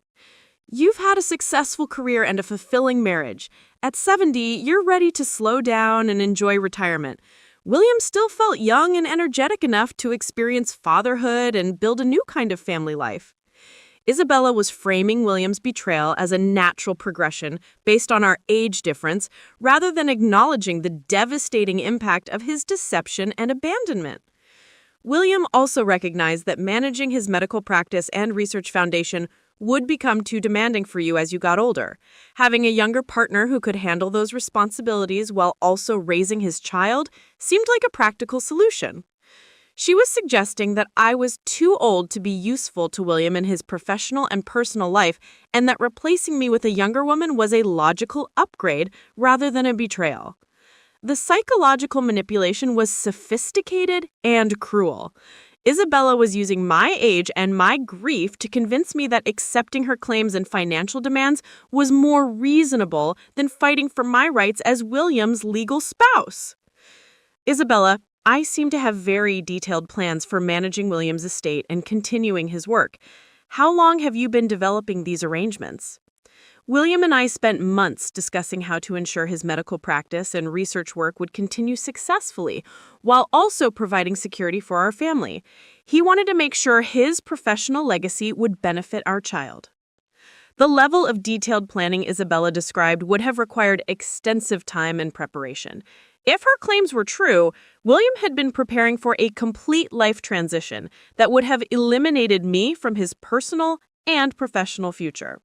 You've had a successful career and a fulfilling marriage. At 70, you're ready to slow down and enjoy retirement. William still felt young and energetic enough to experience fatherhood and build a new kind of family life. Isabella was framing William's betrayal as a natural progression based on our age difference, rather than acknowledging the devastating impact of his deception and abandonment. William also recognized that managing his medical practice and research foundation would become too demanding for you as you got older. Having a younger partner who could handle those responsibilities while also raising his child seemed like a practical solution. She was suggesting that I was too old to be useful to William in his professional and personal life, and that replacing me with a younger woman was a logical upgrade rather than a betrayal. The psychological manipulation was sophisticated and cruel. Isabella was using my age and my grief to convince me that accepting her claims and financial demands was more reasonable than fighting for my rights as William's legal spouse. Isabella, I seem to have very detailed plans for managing William's estate and continuing his work. How long have you been developing these arrangements? William and I spent months discussing how to ensure his medical practice and research work would continue successfully, while also providing security for our family. He wanted to make sure his professional legacy would benefit our child. The level of detailed planning Isabella described would have required extensive time and preparation. If her claims were true, William had been preparing for a complete life transition that would have eliminated me from his personal and professional future.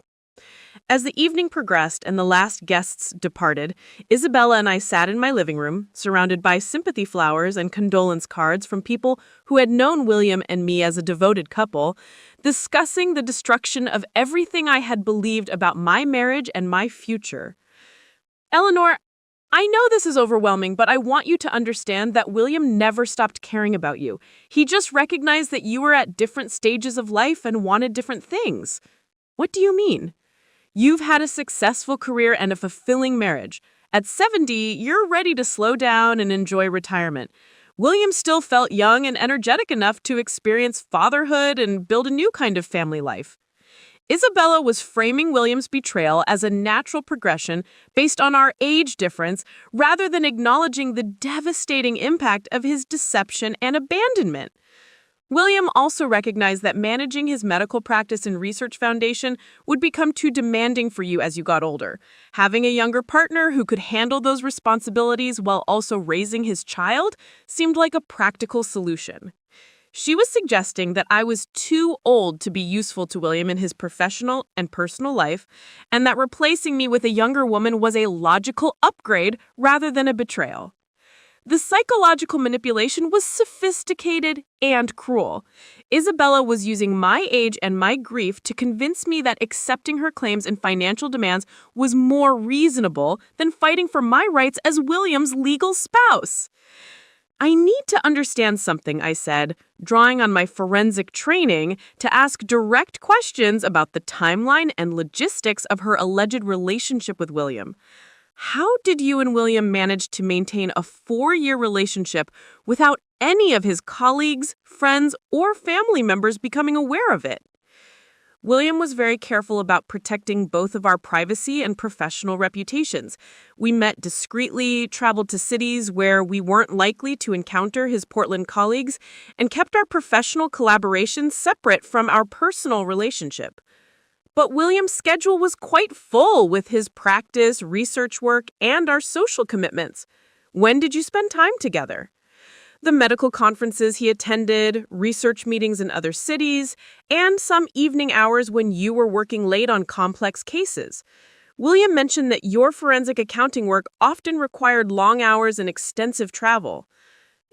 As the evening progressed and the last guests departed, Isabella and I sat in my living room, surrounded by sympathy flowers and condolence cards from people who had known William and me as a devoted couple, discussing the destruction of everything I had believed about my marriage and my future. Eleanor, I know this is overwhelming, but I want you to understand that William never stopped caring about you. He just recognized that you were at different stages of life and wanted different things. What do you mean? You've had a successful career and a fulfilling marriage. At 70, you're ready to slow down and enjoy retirement. William still felt young and energetic enough to experience fatherhood and build a new kind of family life. Isabella was framing William's betrayal as a natural progression based on our age difference rather than acknowledging the devastating impact of his deception and abandonment. William also recognized that managing his medical practice and research foundation would become too demanding for you as you got older. Having a younger partner who could handle those responsibilities while also raising his child seemed like a practical solution. She was suggesting that I was too old to be useful to William in his professional and personal life, and that replacing me with a younger woman was a logical upgrade rather than a betrayal. The psychological manipulation was sophisticated and cruel. Isabella was using my age and my grief to convince me that accepting her claims and financial demands was more reasonable than fighting for my rights as William's legal spouse. I need to understand something, I said, drawing on my forensic training to ask direct questions about the timeline and logistics of her alleged relationship with William. How did you and William manage to maintain a 4-year relationship without any of his colleagues, friends, or family members becoming aware of it? William was very careful about protecting both of our privacy and professional reputations. We met discreetly, traveled to cities where we weren't likely to encounter his Portland colleagues, and kept our professional collaborations separate from our personal relationship. But William's schedule was quite full with his practice, research work, and our social commitments. When did you spend time together? The medical conferences he attended, research meetings in other cities, and some evening hours when you were working late on complex cases. William mentioned that your forensic accounting work often required long hours and extensive travel.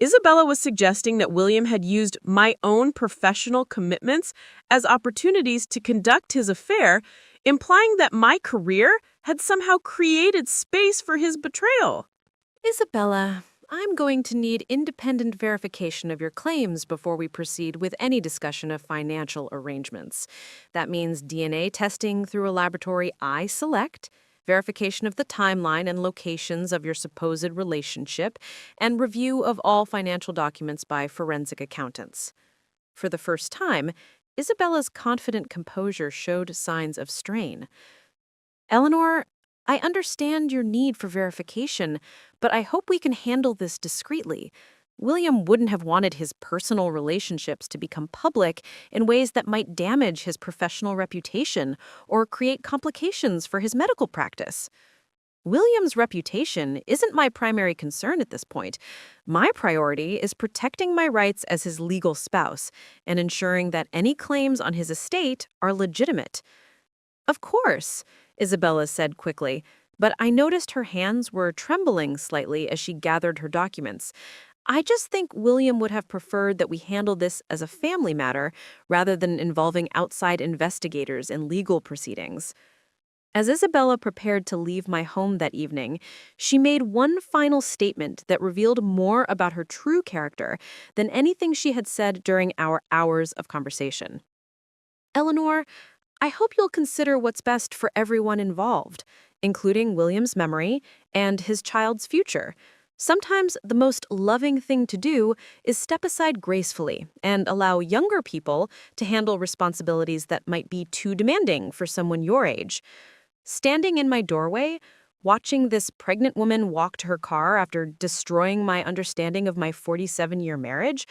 Isabella was suggesting that William had used my own professional commitments as opportunities to conduct his affair, implying that my career had somehow created space for his betrayal. Isabella, I'm going to need independent verification of your claims before we proceed with any discussion of financial arrangements. That means DNA testing through a laboratory I select, verification of the timeline and locations of your supposed relationship, and review of all financial documents by forensic accountants. For the first time, Isabella's confident composure showed signs of strain. Eleanor, I understand your need for verification, but I hope we can handle this discreetly. William wouldn't have wanted his personal relationships to become public in ways that might damage his professional reputation or create complications for his medical practice. William's reputation isn't my primary concern at this point. My priority is protecting my rights as his legal spouse and ensuring that any claims on his estate are legitimate. Of course, Isabella said quickly, but I noticed her hands were trembling slightly as she gathered her documents. I just think William would have preferred that we handle this as a family matter rather than involving outside investigators in legal proceedings. As Isabella prepared to leave my home that evening, she made one final statement that revealed more about her true character than anything she had said during our hours of conversation. Eleanor, I hope you'll consider what's best for everyone involved, including William's memory and his child's future. Sometimes the most loving thing to do is step aside gracefully and allow younger people to handle responsibilities that might be too demanding for someone your age. Standing in my doorway, watching this pregnant woman walk to her car after destroying my understanding of my 47-year marriage,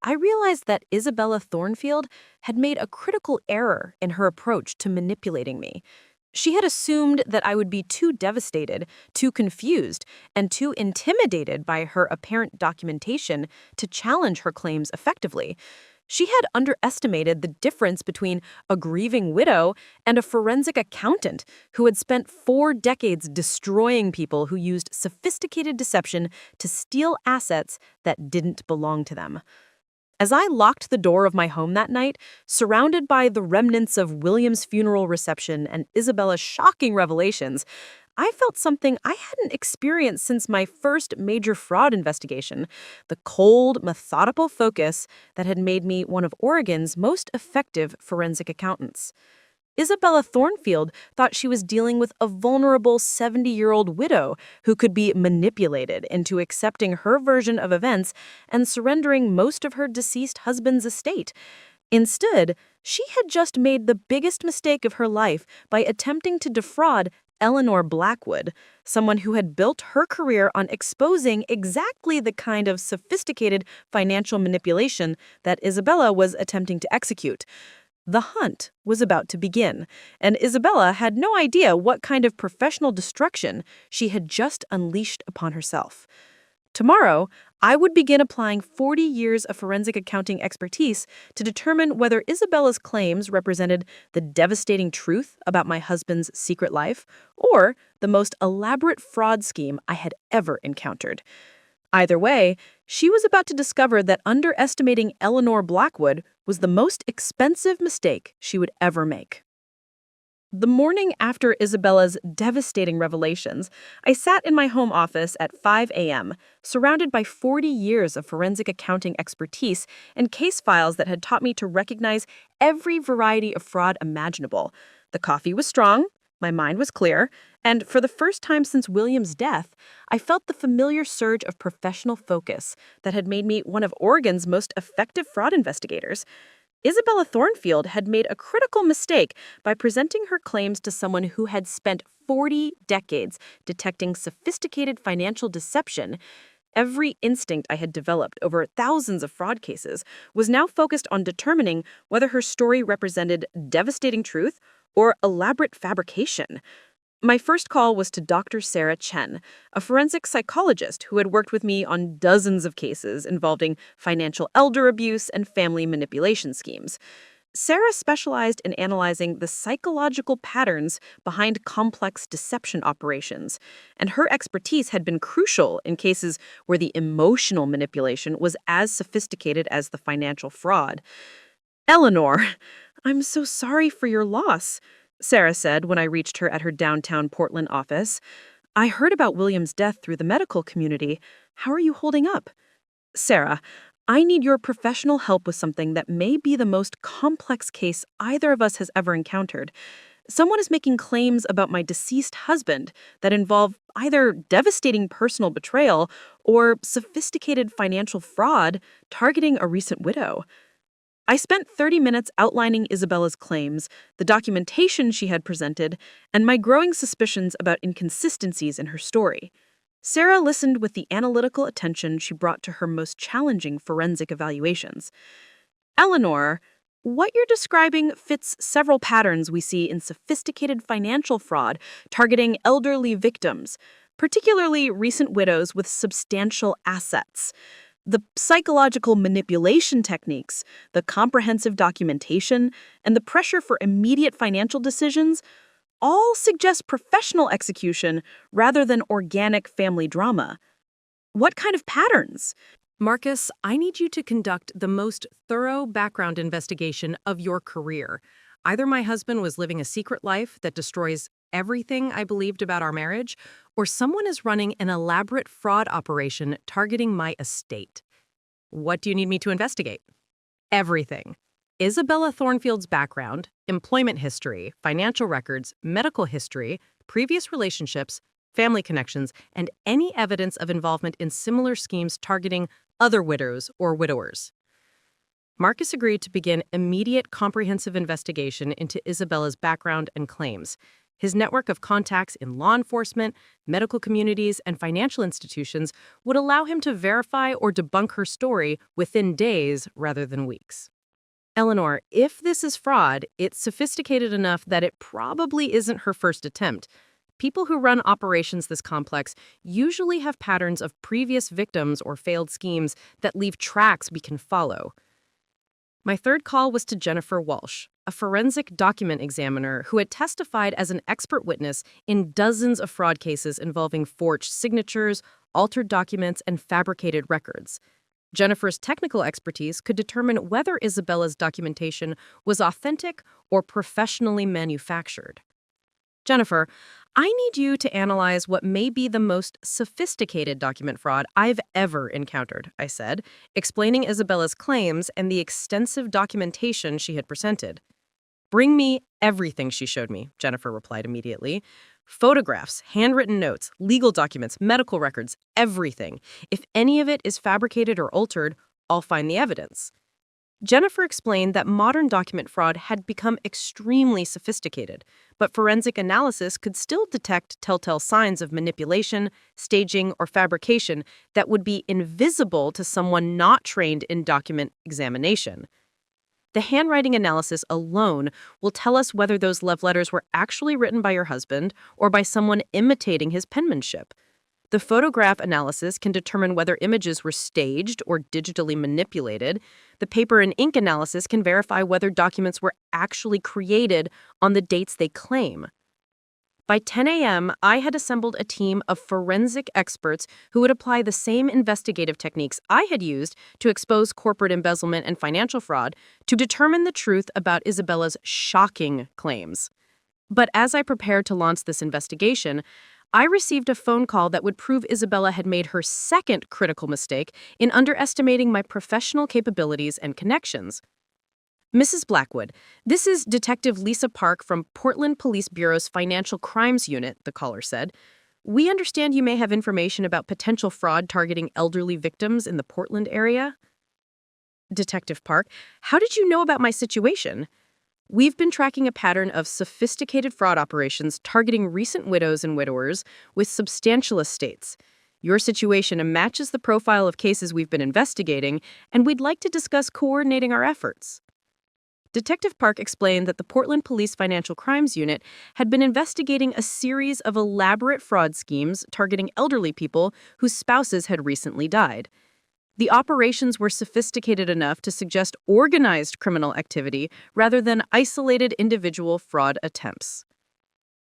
I realized that Isabella Thornfield had made a critical error in her approach to manipulating me. She had assumed that I would be too devastated, too confused, and too intimidated by her apparent documentation to challenge her claims effectively. She had underestimated the difference between a grieving widow and a forensic accountant who had spent 4 decades destroying people who used sophisticated deception to steal assets that didn't belong to them. As I locked the door of my home that night, surrounded by the remnants of William's funeral reception and Isabella's shocking revelations, I felt something I hadn't experienced since my first major fraud investigation, the cold, methodical focus that had made me one of Oregon's most effective forensic accountants. Isabella Thornfield thought she was dealing with a vulnerable 70-year-old widow who could be manipulated into accepting her version of events and surrendering most of her deceased husband's estate. Instead, she had just made the biggest mistake of her life by attempting to defraud Eleanor Blackwood, someone who had built her career on exposing exactly the kind of sophisticated financial manipulation that Isabella was attempting to execute. The hunt was about to begin, and Isabella had no idea what kind of professional destruction she had just unleashed upon herself. Tomorrow, I would begin applying 40 years of forensic accounting expertise to determine whether Isabella's claims represented the devastating truth about my husband's secret life or the most elaborate fraud scheme I had ever encountered. Either way, she was about to discover that underestimating Eleanor Blackwood was the most expensive mistake she would ever make. The morning after Isabella's devastating revelations, I sat in my home office at 5 a.m., surrounded by 40 years of forensic accounting expertise and case files that had taught me to recognize every variety of fraud imaginable. The coffee was strong, my mind was clear, and for the first time since William's death, I felt the familiar surge of professional focus that had made me one of Oregon's most effective fraud investigators. Isabella Thornfield had made a critical mistake by presenting her claims to someone who had spent 40 decades detecting sophisticated financial deception. Every instinct I had developed over thousands of fraud cases was now focused on determining whether her story represented devastating truth or elaborate fabrication. My first call was to Dr. Sarah Chen, a forensic psychologist who had worked with me on dozens of cases involving financial elder abuse and family manipulation schemes. Sarah specialized in analyzing the psychological patterns behind complex deception operations, and her expertise had been crucial in cases where the emotional manipulation was as sophisticated as the financial fraud. "Eleanor, I'm so sorry for your loss," Sarah said when I reached her at her downtown Portland office. "I heard about William's death through the medical community. How are you holding up?" "Sarah, I need your professional help with something that may be the most complex case either of us has ever encountered. Someone is making claims about my deceased husband that involve either devastating personal betrayal or sophisticated financial fraud targeting a recent widow." I spent 30 minutes outlining Isabella's claims, the documentation she had presented, and my growing suspicions about inconsistencies in her story. Sarah listened with the analytical attention she brought to her most challenging forensic evaluations. "Eleanor, what you're describing fits several patterns we see in sophisticated financial fraud targeting elderly victims, particularly recent widows with substantial assets. The psychological manipulation techniques, the comprehensive documentation, and the pressure for immediate financial decisions all suggest professional execution rather than organic family drama." "What kind of patterns?" Marcus, I need you to conduct the most thorough background investigation of your career. Either my husband was living a secret life that destroys everything I believed about our marriage, or someone is running an elaborate fraud operation targeting my estate. What do you need me to investigate? Everything. Isabella Thornfield's background, employment history, financial records, medical history, previous relationships, family connections, and any evidence of involvement in similar schemes targeting other widows or widowers. Marcus agreed to begin immediate comprehensive investigation into Isabella's background and claims. His network of contacts in law enforcement, medical communities, and financial institutions would allow him to verify or debunk her story within days rather than weeks. Eleanor, if this is fraud, it's sophisticated enough that it probably isn't her first attempt. People who run operations this complex usually have patterns of previous victims or failed schemes that leave tracks we can follow. My third call was to Jennifer Walsh, a forensic document examiner who had testified as an expert witness in dozens of fraud cases involving forged signatures, altered documents, and fabricated records. Jennifer's technical expertise could determine whether Isabella's documentation was authentic or professionally manufactured. Jennifer, I need you to analyze what may be the most sophisticated document fraud I've ever encountered, I said, explaining Isabella's claims and the extensive documentation she had presented. Bring me everything she showed me, Jennifer replied immediately. Photographs, handwritten notes, legal documents, medical records, everything. If any of it is fabricated or altered, I'll find the evidence. Jennifer explained that modern document fraud had become extremely sophisticated, but forensic analysis could still detect telltale signs of manipulation, staging, or fabrication that would be invisible to someone not trained in document examination. The handwriting analysis alone will tell us whether those love letters were actually written by your husband or by someone imitating his penmanship. The photograph analysis can determine whether images were staged or digitally manipulated. The paper and ink analysis can verify whether documents were actually created on the dates they claim. By 10 a.m., I had assembled a team of forensic experts who would apply the same investigative techniques I had used to expose corporate embezzlement and financial fraud to determine the truth about Isabella's shocking claims. But as I prepared to launch this investigation, I received a phone call that would prove Isabella had made her second critical mistake in underestimating my professional capabilities and connections. Mrs. Blackwood, this is Detective Lisa Park from Portland Police Bureau's Financial Crimes Unit, the caller said. We understand you may have information about potential fraud targeting elderly victims in the Portland area. Detective Park, how did you know about my situation? We've been tracking a pattern of sophisticated fraud operations targeting recent widows and widowers with substantial estates. Your situation matches the profile of cases we've been investigating, and we'd like to discuss coordinating our efforts. Detective Park explained that the Portland Police Financial Crimes Unit had been investigating a series of elaborate fraud schemes targeting elderly people whose spouses had recently died. The operations were sophisticated enough to suggest organized criminal activity rather than isolated individual fraud attempts.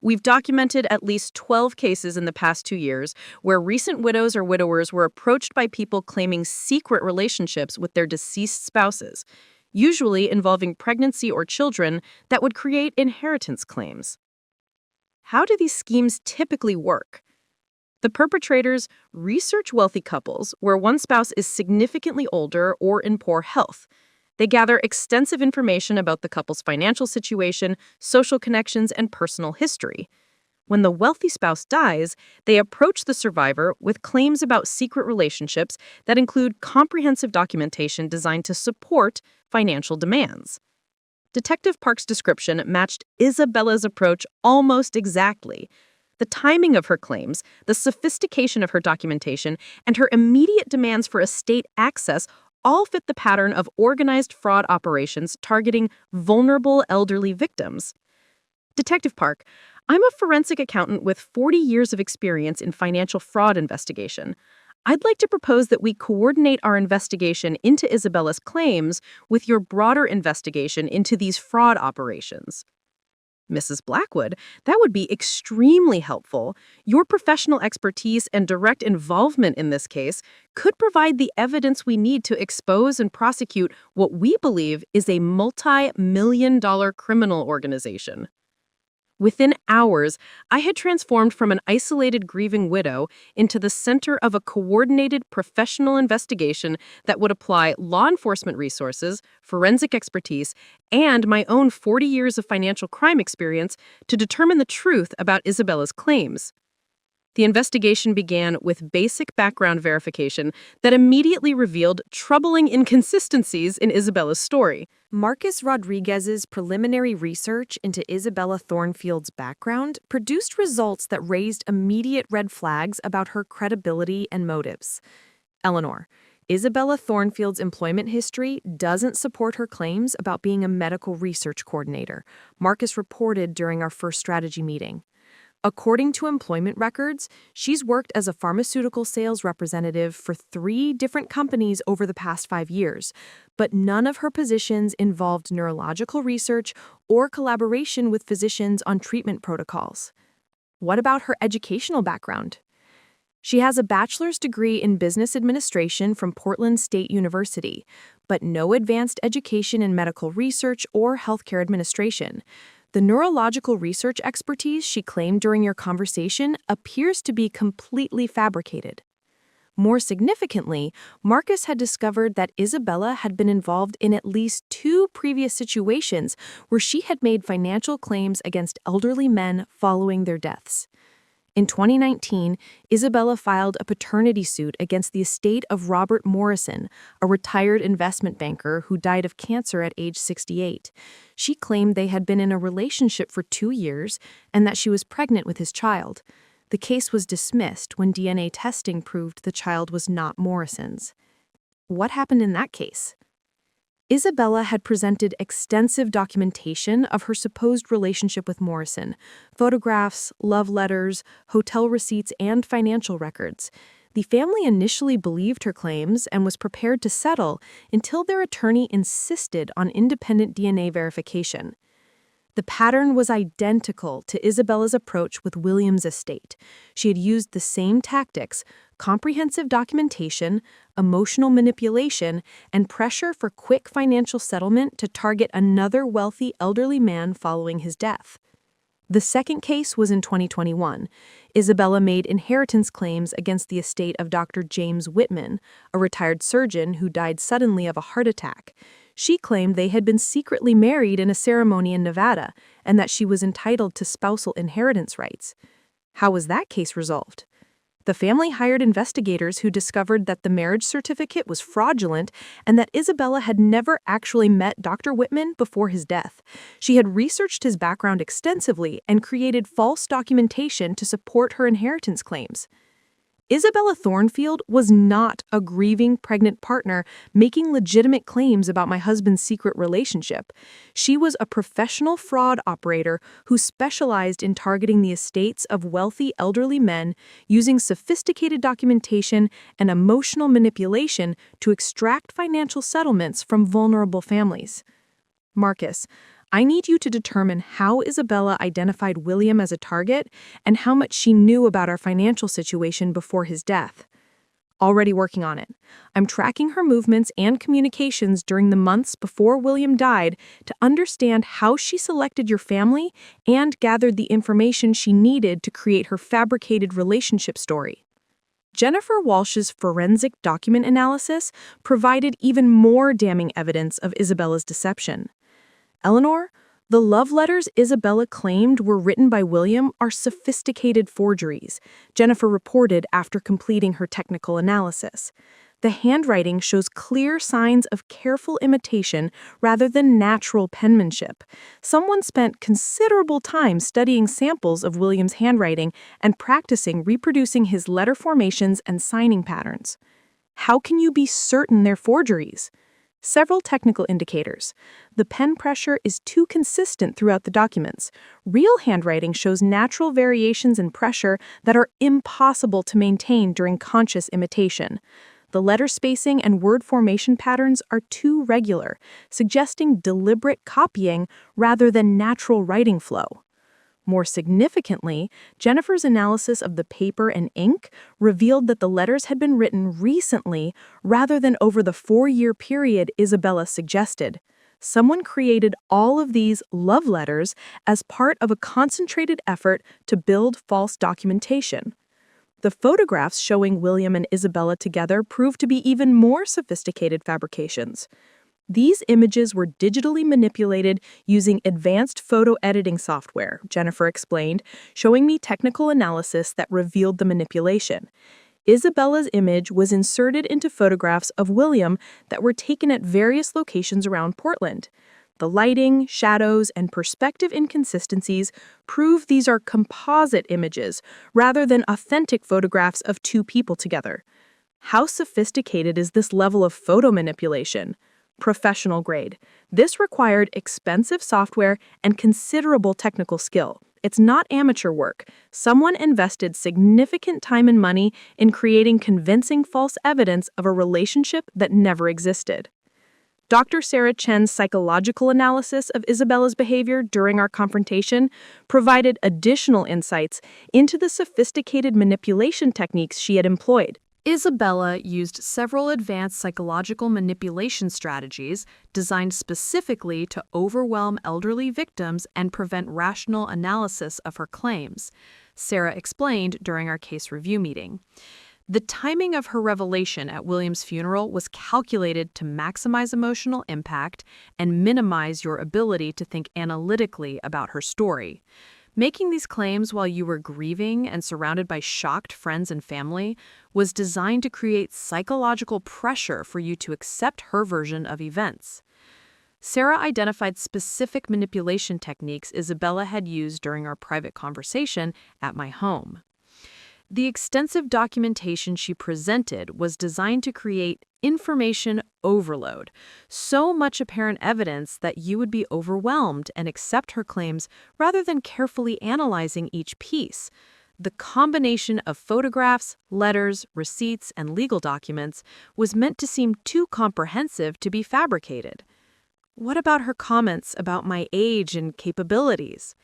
We've documented at least 12 cases in the past 2 years where recent widows or widowers were approached by people claiming secret relationships with their deceased spouses, usually involving pregnancy or children that would create inheritance claims. How do these schemes typically work? The perpetrators research wealthy couples where one spouse is significantly older or in poor health. They gather extensive information about the couple's financial situation, social connections, and personal history. When the wealthy spouse dies, they approach the survivor with claims about secret relationships that include comprehensive documentation designed to support financial demands. Detective Park's description matched Isabella's approach almost exactly. The timing of her claims, the sophistication of her documentation, and her immediate demands for estate access all fit the pattern of organized fraud operations targeting vulnerable elderly victims. Detective Park, I'm a forensic accountant with 40 years of experience in financial fraud investigation. I'd like to propose that we coordinate our investigation into Isabella's claims with your broader investigation into these fraud operations. Mrs. Blackwood, that would be extremely helpful. Your professional expertise and direct involvement in this case could provide the evidence we need to expose and prosecute what we believe is a multi-million-dollar criminal organization. Within hours, I had transformed from an isolated grieving widow into the center of a coordinated professional investigation that would apply law enforcement resources, forensic expertise, and my own 40 years of financial crime experience to determine the truth about Isabella's claims. The investigation began with basic background verification that immediately revealed troubling inconsistencies in Isabella's story. Marcus Rodriguez's preliminary research into Isabella Thornfield's background produced results that raised immediate red flags about her credibility and motives. Eleanor, Isabella Thornfield's employment history doesn't support her claims about being a medical research coordinator, Marcus reported during our first strategy meeting. According to employment records, she's worked as a pharmaceutical sales representative for 3 different companies over the past 5 years, but none of her positions involved neurological research or collaboration with physicians on treatment protocols. What about her educational background? She has a bachelor's degree in business administration from Portland State University, but no advanced education in medical research or healthcare administration. The neurological research expertise she claimed during your conversation appears to be completely fabricated. More significantly, Marcus had discovered that Isabella had been involved in at least 2 previous situations where she had made financial claims against elderly men following their deaths. In 2019, Isabella filed a paternity suit against the estate of Robert Morrison, a retired investment banker who died of cancer at age 68. She claimed they had been in a relationship for 2 years and that she was pregnant with his child. The case was dismissed when DNA testing proved the child was not Morrison's. What happened in that case? Isabella had presented extensive documentation of her supposed relationship with Morrison, photographs, love letters, hotel receipts, and financial records. The family initially believed her claims and was prepared to settle until their attorney insisted on independent DNA verification. The pattern was identical to Isabella's approach with William's estate. She had used the same tactics: comprehensive documentation, emotional manipulation, and pressure for quick financial settlement to target another wealthy elderly man following his death. The second case was in 2021. Isabella made inheritance claims against the estate of Dr. James Whitman, a retired surgeon who died suddenly of a heart attack. She claimed they had been secretly married in a ceremony in Nevada and that she was entitled to spousal inheritance rights. How was that case resolved? The family hired investigators who discovered that the marriage certificate was fraudulent and that Isabella had never actually met Dr. Whitman before his death. She had researched his background extensively and created false documentation to support her inheritance claims. Isabella Thornfield was not a grieving pregnant partner making legitimate claims about my husband's secret relationship. She was a professional fraud operator who specialized in targeting the estates of wealthy elderly men using sophisticated documentation and emotional manipulation to extract financial settlements from vulnerable families. Marcus, I need you to determine how Isabella identified William as a target and how much she knew about our financial situation before his death. Already working on it. I'm tracking her movements and communications during the months before William died to understand how she selected your family and gathered the information she needed to create her fabricated relationship story. Jennifer Walsh's forensic document analysis provided even more damning evidence of Isabella's deception. Eleanor, the love letters Isabella claimed were written by William are sophisticated forgeries, Jennifer reported after completing her technical analysis. The handwriting shows clear signs of careful imitation rather than natural penmanship. Someone spent considerable time studying samples of William's handwriting and practicing reproducing his letter formations and signing patterns. How can you be certain they're forgeries? Several technical indicators. The pen pressure is too consistent throughout the documents. Real handwriting shows natural variations in pressure that are impossible to maintain during conscious imitation. The letter spacing and word formation patterns are too regular, suggesting deliberate copying rather than natural writing flow. More significantly, Jennifer's analysis of the paper and ink revealed that the letters had been written recently rather than over the 4-year period Isabella suggested. Someone created all of these love letters as part of a concentrated effort to build false documentation. The photographs showing William and Isabella together proved to be even more sophisticated fabrications. These images were digitally manipulated using advanced photo editing software, Jennifer explained, showing me technical analysis that revealed the manipulation. Isabella's image was inserted into photographs of William that were taken at various locations around Portland. The lighting, shadows, and perspective inconsistencies prove these are composite images rather than authentic photographs of two people together. How sophisticated is this level of photo manipulation? Professional grade. This required expensive software and considerable technical skill. It's not amateur work. Someone invested significant time and money in creating convincing false evidence of a relationship that never existed. Dr. Sarah Chen's psychological analysis of Isabella's behavior during our confrontation provided additional insights into the sophisticated manipulation techniques she had employed. Isabella used several advanced psychological manipulation strategies designed specifically to overwhelm elderly victims and prevent rational analysis of her claims, Sarah explained during our case review meeting. The timing of her revelation at William's funeral was calculated to maximize emotional impact and minimize your ability to think analytically about her story. Making these claims while you were grieving and surrounded by shocked friends and family was designed to create psychological pressure for you to accept her version of events. Sarah identified specific manipulation techniques Isabella had used during our private conversation at my home. The extensive documentation she presented was designed to create information overload, so much apparent evidence that you would be overwhelmed and accept her claims rather than carefully analyzing each piece. The combination of photographs, letters, receipts, and legal documents was meant to seem too comprehensive to be fabricated. What about her comments about my age and capabilities?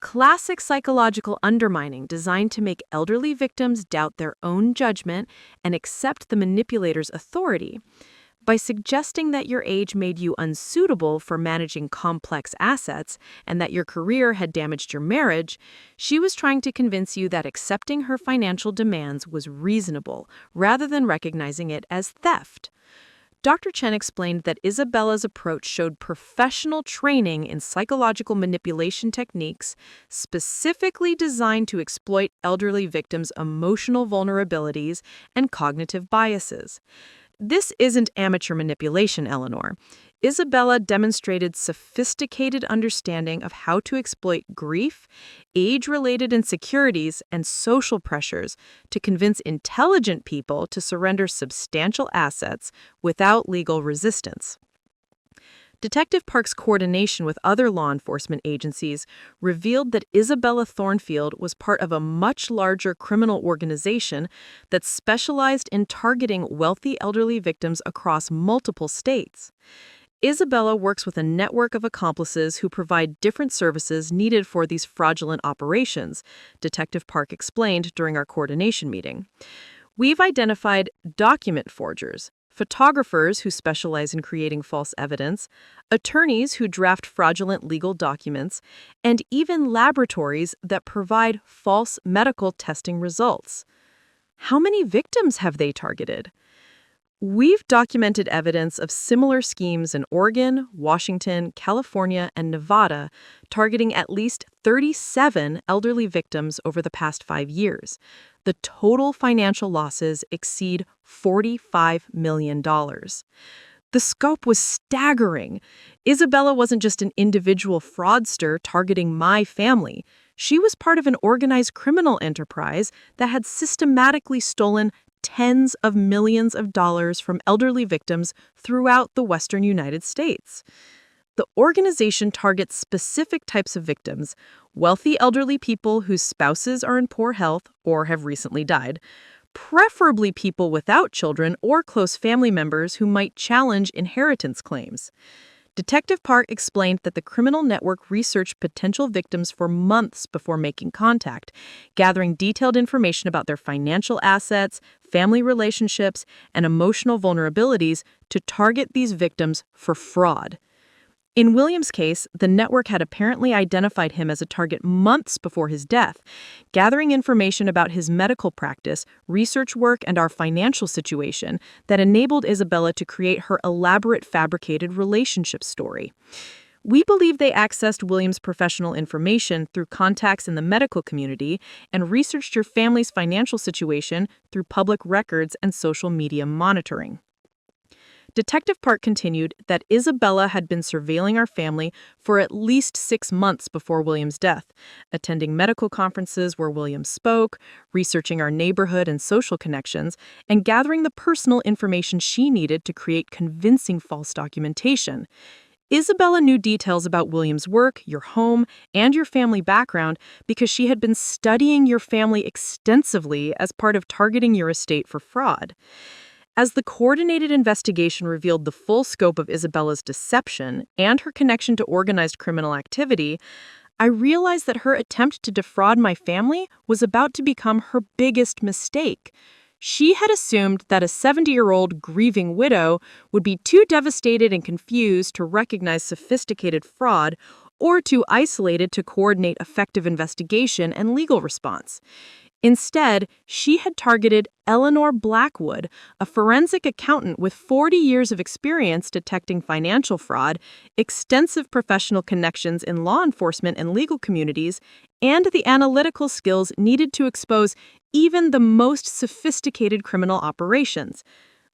Classic psychological undermining designed to make elderly victims doubt their own judgment and accept the manipulator's authority. By suggesting that your age made you unsuitable for managing complex assets and that your career had damaged your marriage, she was trying to convince you that accepting her financial demands was reasonable rather than recognizing it as theft. Dr. Chen explained that Isabella's approach showed professional training in psychological manipulation techniques specifically designed to exploit elderly victims' emotional vulnerabilities and cognitive biases. This isn't amateur manipulation, Eleanor. Isabella demonstrated sophisticated understanding of how to exploit grief, age-related insecurities, and social pressures to convince intelligent people to surrender substantial assets without legal resistance. Detective Park's coordination with other law enforcement agencies revealed that Isabella Thornfield was part of a much larger criminal organization that specialized in targeting wealthy elderly victims across multiple states. Isabella works with a network of accomplices who provide different services needed for these fraudulent operations, Detective Park explained during our coordination meeting. We've identified document forgers, photographers who specialize in creating false evidence, attorneys who draft fraudulent legal documents, and even laboratories that provide false medical testing results. How many victims have they targeted? We've documented evidence of similar schemes in Oregon, Washington, California, and Nevada, targeting at least 37 elderly victims over the past 5 years. The total financial losses exceed $45 million. The scope was staggering. Isabella wasn't just an individual fraudster targeting my family. She was part of an organized criminal enterprise that had systematically stolen tens of millions of dollars from elderly victims throughout the western United States. The organization targets specific types of victims: wealthy elderly people whose spouses are in poor health or have recently died, preferably people without children or close family members who might challenge inheritance claims. Detective Park explained that the criminal network researched potential victims for months before making contact, gathering detailed information about their financial assets, family relationships, and emotional vulnerabilities to target these victims for fraud. In William's case, the network had apparently identified him as a target months before his death, gathering information about his medical practice, research work, and our financial situation that enabled Isabella to create her elaborate fabricated relationship story. We believe they accessed William's professional information through contacts in the medical community and researched your family's financial situation through public records and social media monitoring. Detective Park continued that Isabella had been surveilling our family for at least 6 months before William's death, attending medical conferences where William spoke, researching our neighborhood and social connections, and gathering the personal information she needed to create convincing false documentation. Isabella knew details about William's work, your home, and your family background because she had been studying your family extensively as part of targeting your estate for fraud. As the coordinated investigation revealed the full scope of Isabella's deception and her connection to organized criminal activity, I realized that her attempt to defraud my family was about to become her biggest mistake. She had assumed that a 70-year-old grieving widow would be too devastated and confused to recognize sophisticated fraud or too isolated to coordinate effective investigation and legal response. Instead, she had targeted Eleanor Blackwood, a forensic accountant with 40 years of experience detecting financial fraud, extensive professional connections in law enforcement and legal communities, and the analytical skills needed to expose even the most sophisticated criminal operations.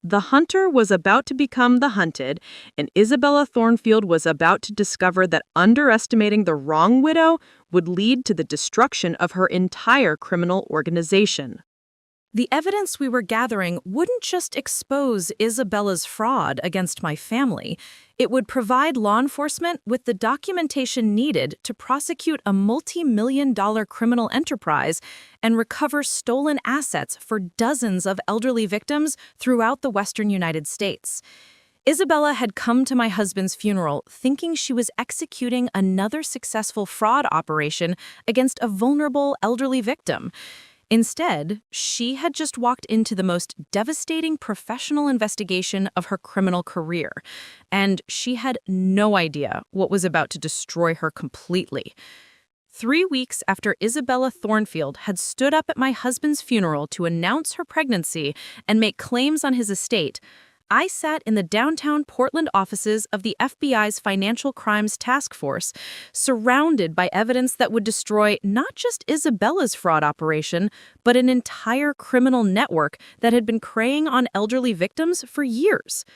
The hunter was about to become the hunted, and Isabella Thornfield was about to discover that underestimating the wrong widow would lead to the destruction of her entire criminal organization. The evidence we were gathering wouldn't just expose Isabella's fraud against my family. It would provide law enforcement with the documentation needed to prosecute a multi-million-dollar criminal enterprise and recover stolen assets for dozens of elderly victims throughout the western United States. Isabella had come to my husband's funeral thinking she was executing another successful fraud operation against a vulnerable elderly victim. Instead, she had just walked into the most devastating professional investigation of her criminal career, and she had no idea what was about to destroy her completely. 3 weeks after Isabella Thornfield had stood up at my husband's funeral to announce her pregnancy and make claims on his estate, I sat in the downtown Portland offices of the FBI's Financial Crimes Task Force, surrounded by evidence that would destroy not just Isabella's fraud operation, but an entire criminal network that had been preying on elderly victims for years.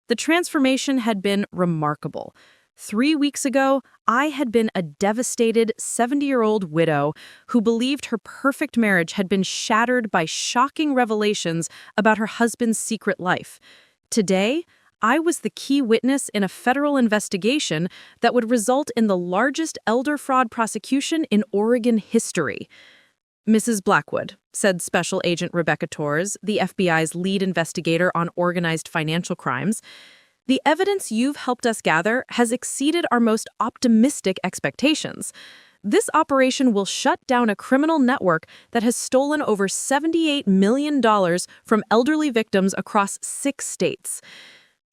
The transformation had been remarkable. 3 weeks ago, I had been a devastated 70-year-old widow who believed her perfect marriage had been shattered by shocking revelations about her husband's secret life. Today, I was the key witness in a federal investigation that would result in the largest elder fraud prosecution in Oregon history. Mrs. Blackwood, said Special Agent Rebecca Torres, the FBI's lead investigator on organized financial crimes, the evidence you've helped us gather has exceeded our most optimistic expectations. This operation will shut down a criminal network that has stolen over $78 million from elderly victims across 6 states.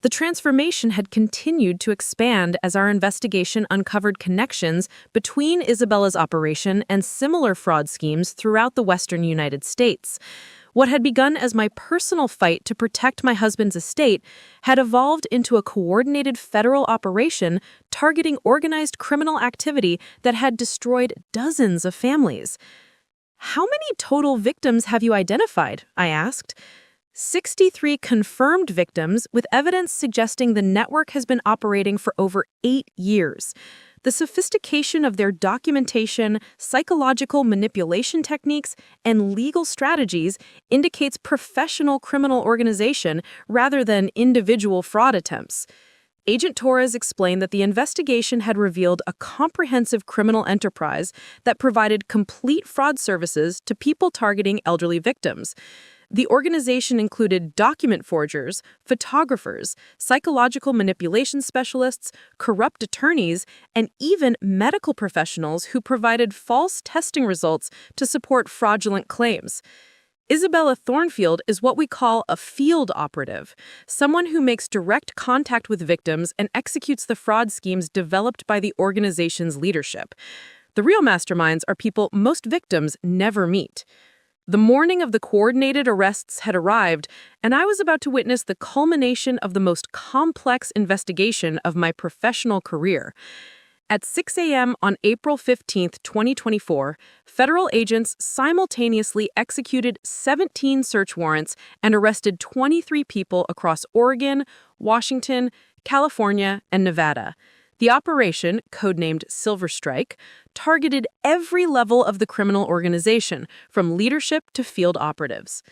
The transformation had continued to expand as our investigation uncovered connections between Isabella's operation and similar fraud schemes throughout the western United States. What had begun as my personal fight to protect my husband's estate had evolved into a coordinated federal operation targeting organized criminal activity that had destroyed dozens of families. "How many total victims have you identified?" I asked. 63 confirmed victims, with evidence suggesting the network has been operating for over 8 years. The sophistication of their documentation, psychological manipulation techniques, and legal strategies indicates professional criminal organization rather than individual fraud attempts. Agent Torres explained that the investigation had revealed a comprehensive criminal enterprise that provided complete fraud services to people targeting elderly victims. The organization included document forgers, photographers, psychological manipulation specialists, corrupt attorneys, and even medical professionals who provided false testing results to support fraudulent claims. Isabella Thornfield is what we call a field operative, someone who makes direct contact with victims and executes the fraud schemes developed by the organization's leadership. The real masterminds are people most victims never meet. The morning of the coordinated arrests had arrived, and I was about to witness the culmination of the most complex investigation of my professional career. At 6 a.m. on April 15, 2024, federal agents simultaneously executed 17 search warrants and arrested 23 people across Oregon, Washington, California, and Nevada. The operation, codenamed Silver Strike, targeted every level of the criminal organization, from leadership to field operatives.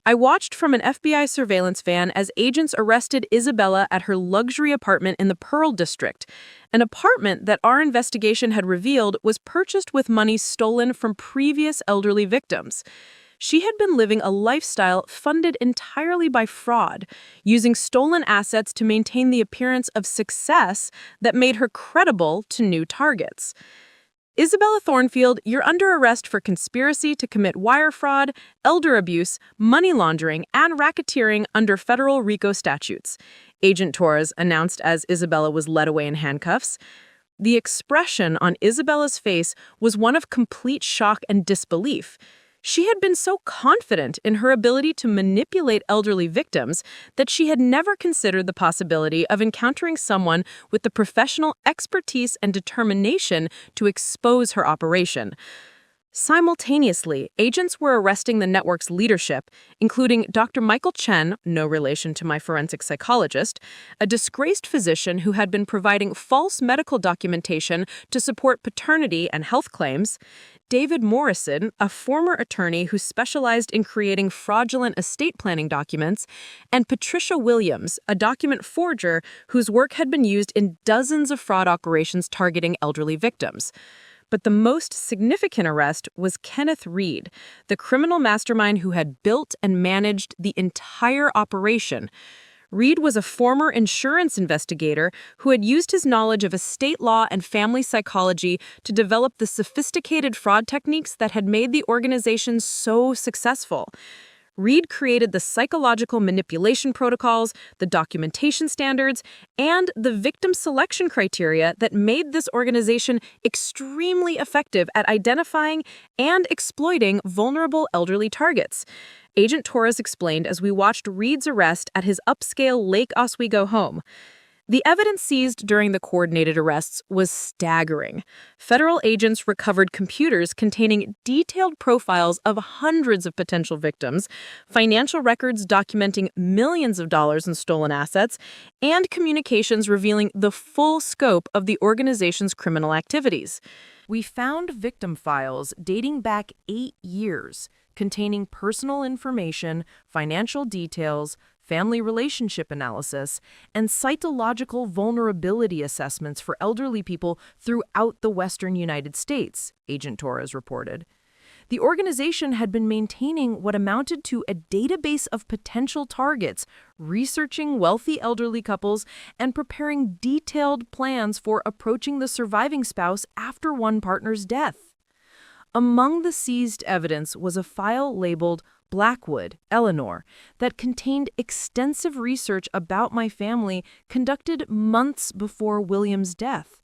I watched from an FBI surveillance van as agents arrested Isabella at her luxury apartment in the Pearl District, an apartment that our investigation had revealed was purchased with money stolen from previous elderly victims. She had been living a lifestyle funded entirely by fraud, using stolen assets to maintain the appearance of success that made her credible to new targets. Isabella Thornfield, you're under arrest for conspiracy to commit wire fraud, elder abuse, money laundering, and racketeering under federal RICO statutes, Agent Torres announced as Isabella was led away in handcuffs. The expression on Isabella's face was one of complete shock and disbelief. She had been so confident in her ability to manipulate elderly victims that she had never considered the possibility of encountering someone with the professional expertise and determination to expose her operation. Simultaneously, agents were arresting the network's leadership, including Dr. Michael Chen, no relation to my forensic psychologist, a disgraced physician who had been providing false medical documentation to support paternity and health claims, David Morrison, a former attorney who specialized in creating fraudulent estate planning documents, and Patricia Williams, a document forger whose work had been used in dozens of fraud operations targeting elderly victims. But the most significant arrest was Kenneth Reed, the criminal mastermind who had built and managed the entire operation. Reed was a former insurance investigator who had used his knowledge of estate law and family psychology to develop the sophisticated fraud techniques that had made the organization so successful. Reed created the psychological manipulation protocols, the documentation standards, and the victim selection criteria that made this organization extremely effective at identifying and exploiting vulnerable elderly targets. Agent Torres explained as we watched Reed's arrest at his upscale Lake Oswego home. The evidence seized during the coordinated arrests was staggering. Federal agents recovered computers containing detailed profiles of hundreds of potential victims, financial records documenting millions of dollars in stolen assets, and communications revealing the full scope of the organization's criminal activities. We found victim files dating back 8 years, containing personal information, financial details, family relationship analysis, and cytological vulnerability assessments for elderly people throughout the western United States, Agent Torres reported. The organization had been maintaining what amounted to a database of potential targets, researching wealthy elderly couples, and preparing detailed plans for approaching the surviving spouse after one partner's death. Among the seized evidence was a file labeled Blackwood, Eleanor, that contained extensive research about my family conducted months before William's death.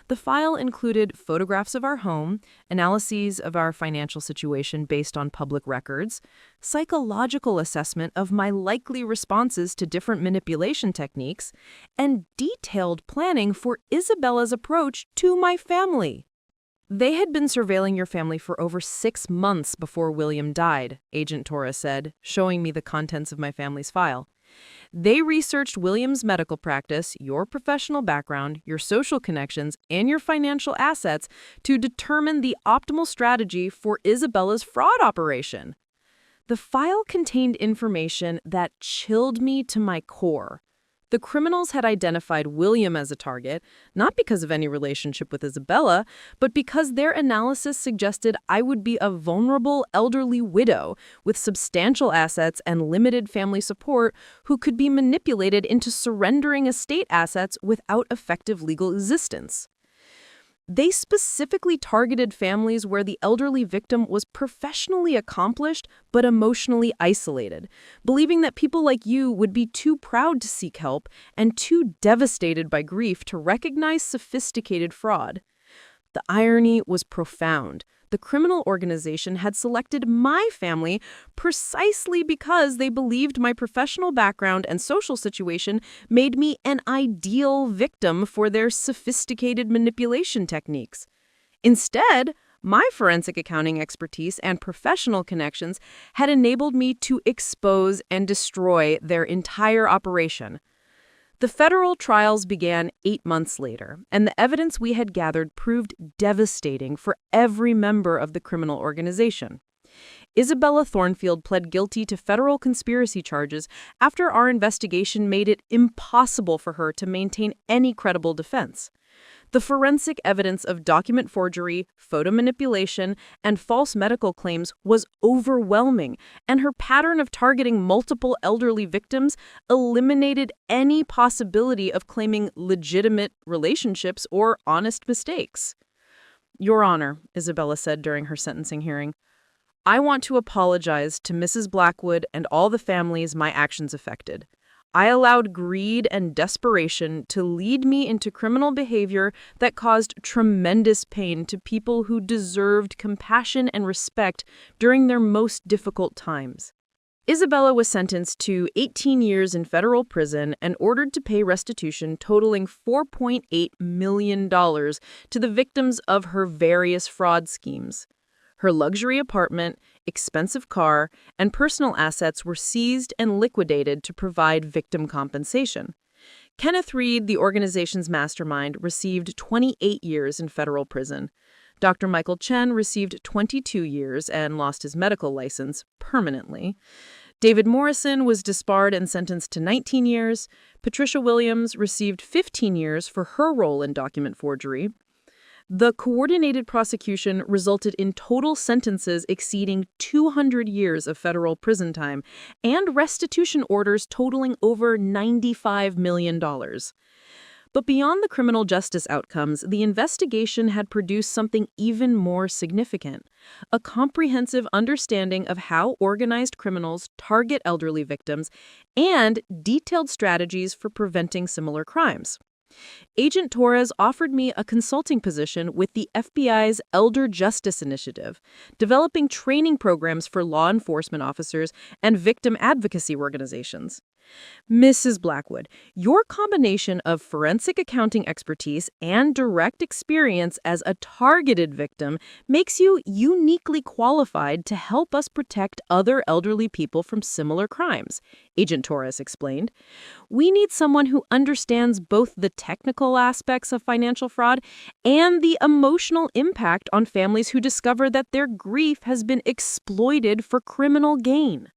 The file included photographs of our home, analyses of our financial situation based on public records, psychological assessment of my likely responses to different manipulation techniques, and detailed planning for Isabella's approach to my family. They had been surveilling your family for over 6 months before William died, Agent Torres said, showing me the contents of my family's file. They researched William's medical practice, your professional background, your social connections, and your financial assets to determine the optimal strategy for Isabella's fraud operation. The file contained information that chilled me to my core. The criminals had identified William as a target, not because of any relationship with Isabella, but because their analysis suggested I would be a vulnerable elderly widow with substantial assets and limited family support who could be manipulated into surrendering estate assets without effective legal existence. They specifically targeted families where the elderly victim was professionally accomplished but emotionally isolated, believing that people like you would be too proud to seek help and too devastated by grief to recognize sophisticated fraud. The irony was profound. The criminal organization had selected my family precisely because they believed my professional background and social situation made me an ideal victim for their sophisticated manipulation techniques. Instead, my forensic accounting expertise and professional connections had enabled me to expose and destroy their entire operation. The federal trials began 8 months later, and the evidence we had gathered proved devastating for every member of the criminal organization. Isabella Thornfield pled guilty to federal conspiracy charges after our investigation made it impossible for her to maintain any credible defense. The forensic evidence of document forgery, photo manipulation, and false medical claims was overwhelming, and her pattern of targeting multiple elderly victims eliminated any possibility of claiming legitimate relationships or honest mistakes. "Your Honor," Isabella said during her sentencing hearing, "I want to apologize to Mrs. Blackwood and all the families my actions affected. I allowed greed and desperation to lead me into criminal behavior that caused tremendous pain to people who deserved compassion and respect during their most difficult times." Isabella was sentenced to 18 years in federal prison and ordered to pay restitution totaling $4.8 million to the victims of her various fraud schemes. Her luxury apartment, expensive car, and personal assets were seized and liquidated to provide victim compensation. Kenneth Reed, the organization's mastermind, received 28 years in federal prison. Dr. Michael Chen received 22 years and lost his medical license permanently. David Morrison was disbarred and sentenced to 19 years. Patricia Williams received 15 years for her role in document forgery. The coordinated prosecution resulted in total sentences exceeding 200 years of federal prison time and restitution orders totaling over $95 million. But beyond the criminal justice outcomes, the investigation had produced something even more significant: a comprehensive understanding of how organized criminals target elderly victims and detailed strategies for preventing similar crimes. Agent Torres offered me a consulting position with the FBI's Elder Justice Initiative, developing training programs for law enforcement officers and victim advocacy organizations. Mrs. Blackwood, your combination of forensic accounting expertise and direct experience as a targeted victim makes you uniquely qualified to help us protect other elderly people from similar crimes, Agent Torres explained. We need someone who understands both the technical aspects of financial fraud and the emotional impact on families who discover that their grief has been exploited for criminal gain.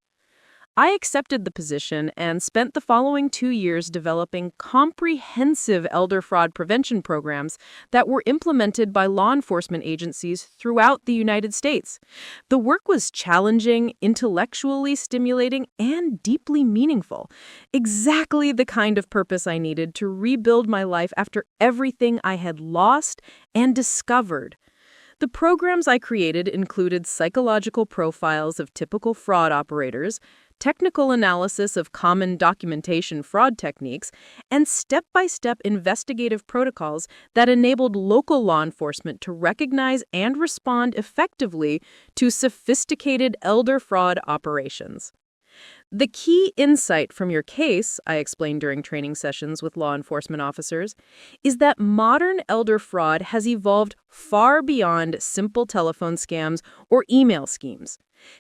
I accepted the position and spent the following 2 years developing comprehensive elder fraud prevention programs that were implemented by law enforcement agencies throughout the United States. The work was challenging, intellectually stimulating, and deeply meaningful. Exactly the kind of purpose I needed to rebuild my life after everything I had lost and discovered. The programs I created included psychological profiles of typical fraud operators, technical analysis of common documentation fraud techniques, and step-by-step investigative protocols that enabled local law enforcement to recognize and respond effectively to sophisticated elder fraud operations. The key insight from your case, I explained during training sessions with law enforcement officers, is that modern elder fraud has evolved far beyond simple telephone scams or email schemes.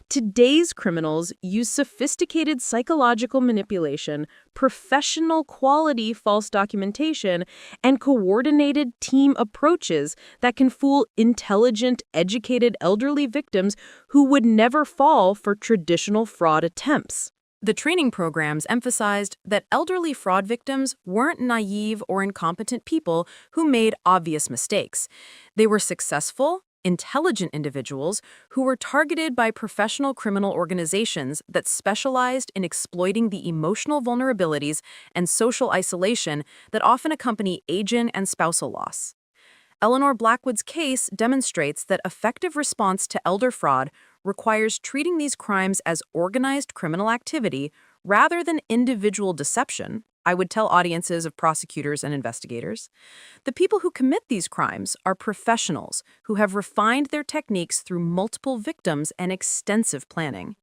Today's criminals use sophisticated psychological manipulation, professional quality false documentation, and coordinated team approaches that can fool intelligent, educated elderly victims who would never fall for traditional fraud attempts. The training programs emphasized that elderly fraud victims weren't naive or incompetent people who made obvious mistakes. They were successful, intelligent individuals who were targeted by professional criminal organizations that specialized in exploiting the emotional vulnerabilities and social isolation that often accompany aging and spousal loss. Eleanor Blackwood's case demonstrates that effective response to elder fraud requires treating these crimes as organized criminal activity rather than individual deception. I would tell audiences of prosecutors and investigators. The people who commit these crimes are professionals who have refined their techniques through multiple victims and extensive planning.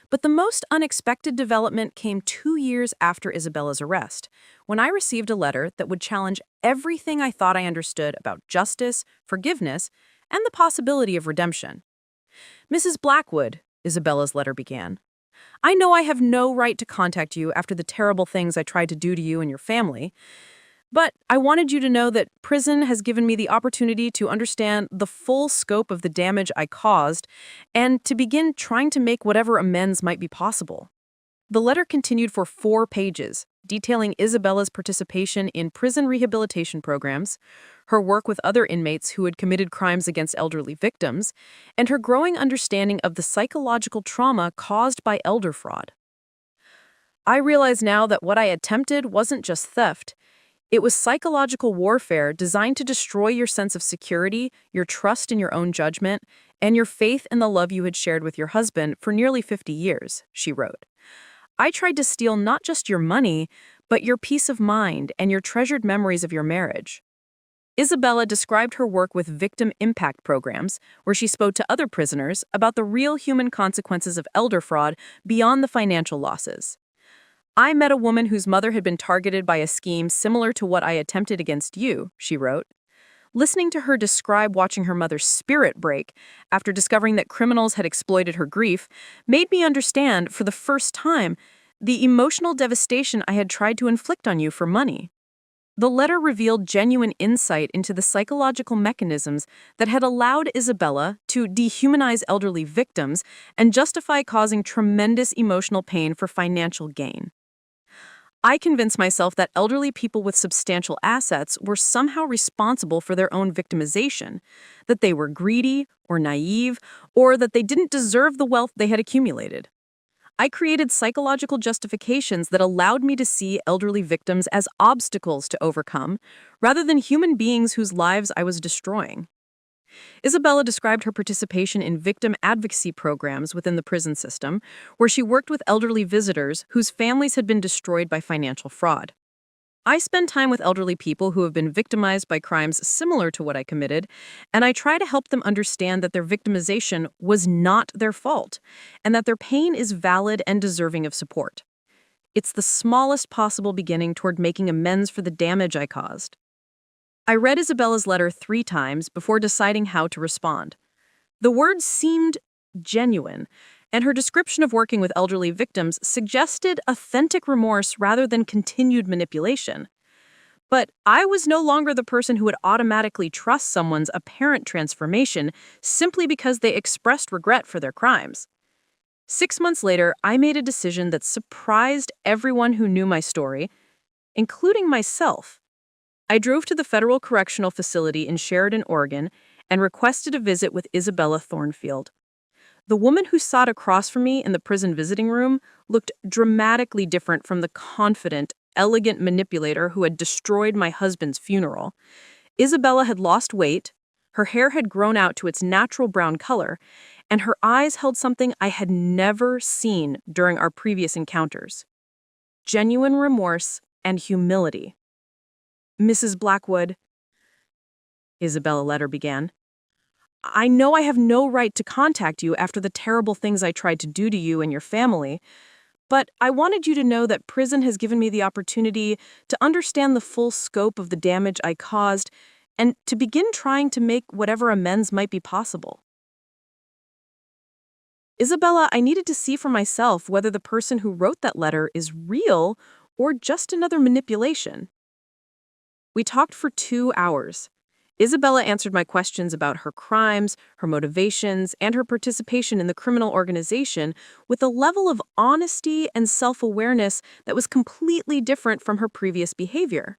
But the most unexpected development came 2 years after Isabella's arrest, when I received a letter that would challenge everything I thought I understood about justice, forgiveness, and the possibility of redemption. Mrs. Blackwood, Isabella's letter began, I know I have no right to contact you after the terrible things I tried to do to you and your family, but I wanted you to know that prison has given me the opportunity to understand the full scope of the damage I caused and to begin trying to make whatever amends might be possible. The letter continued for 4 pages, detailing Isabella's participation in prison rehabilitation programs, her work with other inmates who had committed crimes against elderly victims, and her growing understanding of the psychological trauma caused by elder fraud. I realize now that what I attempted wasn't just theft. It was psychological warfare designed to destroy your sense of security, your trust in your own judgment, and your faith in the love you had shared with your husband for nearly 50 years, she wrote. I tried to steal not just your money, but your peace of mind and your treasured memories of your marriage. Isabella described her work with victim impact programs, where she spoke to other prisoners about the real human consequences of elder fraud beyond the financial losses. I met a woman whose mother had been targeted by a scheme similar to what I attempted against you, she wrote. Listening to her describe watching her mother's spirit break after discovering that criminals had exploited her grief made me understand, for the first time, the emotional devastation I had tried to inflict on you for money. The letter revealed genuine insight into the psychological mechanisms that had allowed Isabella to dehumanize elderly victims and justify causing tremendous emotional pain for financial gain. I convinced myself that elderly people with substantial assets were somehow responsible for their own victimization, that they were greedy or naive, or that they didn't deserve the wealth they had accumulated. I created psychological justifications that allowed me to see elderly victims as obstacles to overcome, rather than human beings whose lives I was destroying. Isabella described her participation in victim advocacy programs within the prison system, where she worked with elderly visitors whose families had been destroyed by financial fraud. I spend time with elderly people who have been victimized by crimes similar to what I committed, and I try to help them understand that their victimization was not their fault, and that their pain is valid and deserving of support. It's the smallest possible beginning toward making amends for the damage I caused. I read Isabella's letter 3 times before deciding how to respond. The words seemed genuine, and her description of working with elderly victims suggested authentic remorse rather than continued manipulation. But I was no longer the person who would automatically trust someone's apparent transformation simply because they expressed regret for their crimes. 6 months later, I made a decision that surprised everyone who knew my story, including myself. I drove to the Federal Correctional Facility in Sheridan, Oregon, and requested a visit with Isabella Thornfield. The woman who sat across from me in the prison visiting room looked dramatically different from the confident, elegant manipulator who had destroyed my husband's funeral. Isabella had lost weight, her hair had grown out to its natural brown color, and her eyes held something I had never seen during our previous encounters: genuine remorse and humility. Mrs. Blackwood, Isabella letter began, I know I have no right to contact you after the terrible things I tried to do to you and your family, but I wanted you to know that prison has given me the opportunity to understand the full scope of the damage I caused and to begin trying to make whatever amends might be possible. Isabella, I needed to see for myself whether the person who wrote that letter is real or just another manipulation. We talked for 2 hours. Isabella answered my questions about her crimes, her motivations, and her participation in the criminal organization with a level of honesty and self-awareness that was completely different from her previous behavior.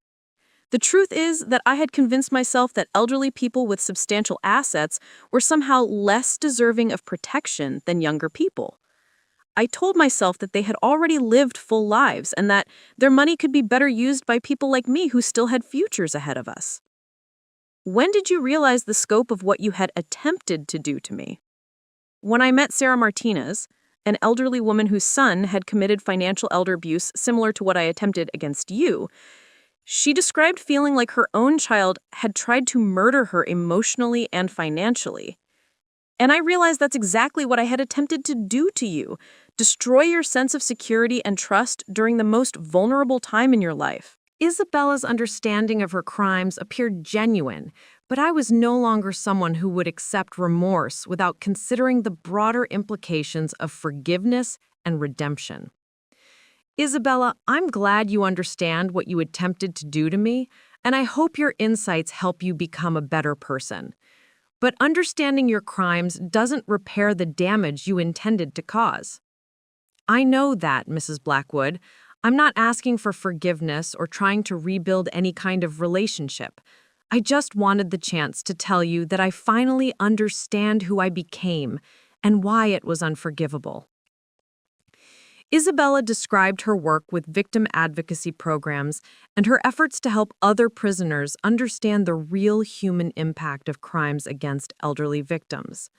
The truth is that I had convinced myself that elderly people with substantial assets were somehow less deserving of protection than younger people. I told myself that they had already lived full lives and that their money could be better used by people like me who still had futures ahead of us. When did you realize the scope of what you had attempted to do to me? When I met Sarah Martinez, an elderly woman whose son had committed financial elder abuse similar to what I attempted against you, she described feeling like her own child had tried to murder her emotionally and financially. And I realized that's exactly what I had attempted to do to you, destroy your sense of security and trust during the most vulnerable time in your life. Isabella's understanding of her crimes appeared genuine, but I was no longer someone who would accept remorse without considering the broader implications of forgiveness and redemption. Isabella, I'm glad you understand what you attempted to do to me, and I hope your insights help you become a better person. But understanding your crimes doesn't repair the damage you intended to cause. I know that, Mrs. Blackwood. I'm not asking for forgiveness or trying to rebuild any kind of relationship. I just wanted the chance to tell you that I finally understand who I became and why it was unforgivable. Isabella described her work with victim advocacy programs and her efforts to help other prisoners understand the real human impact of crimes against elderly victims.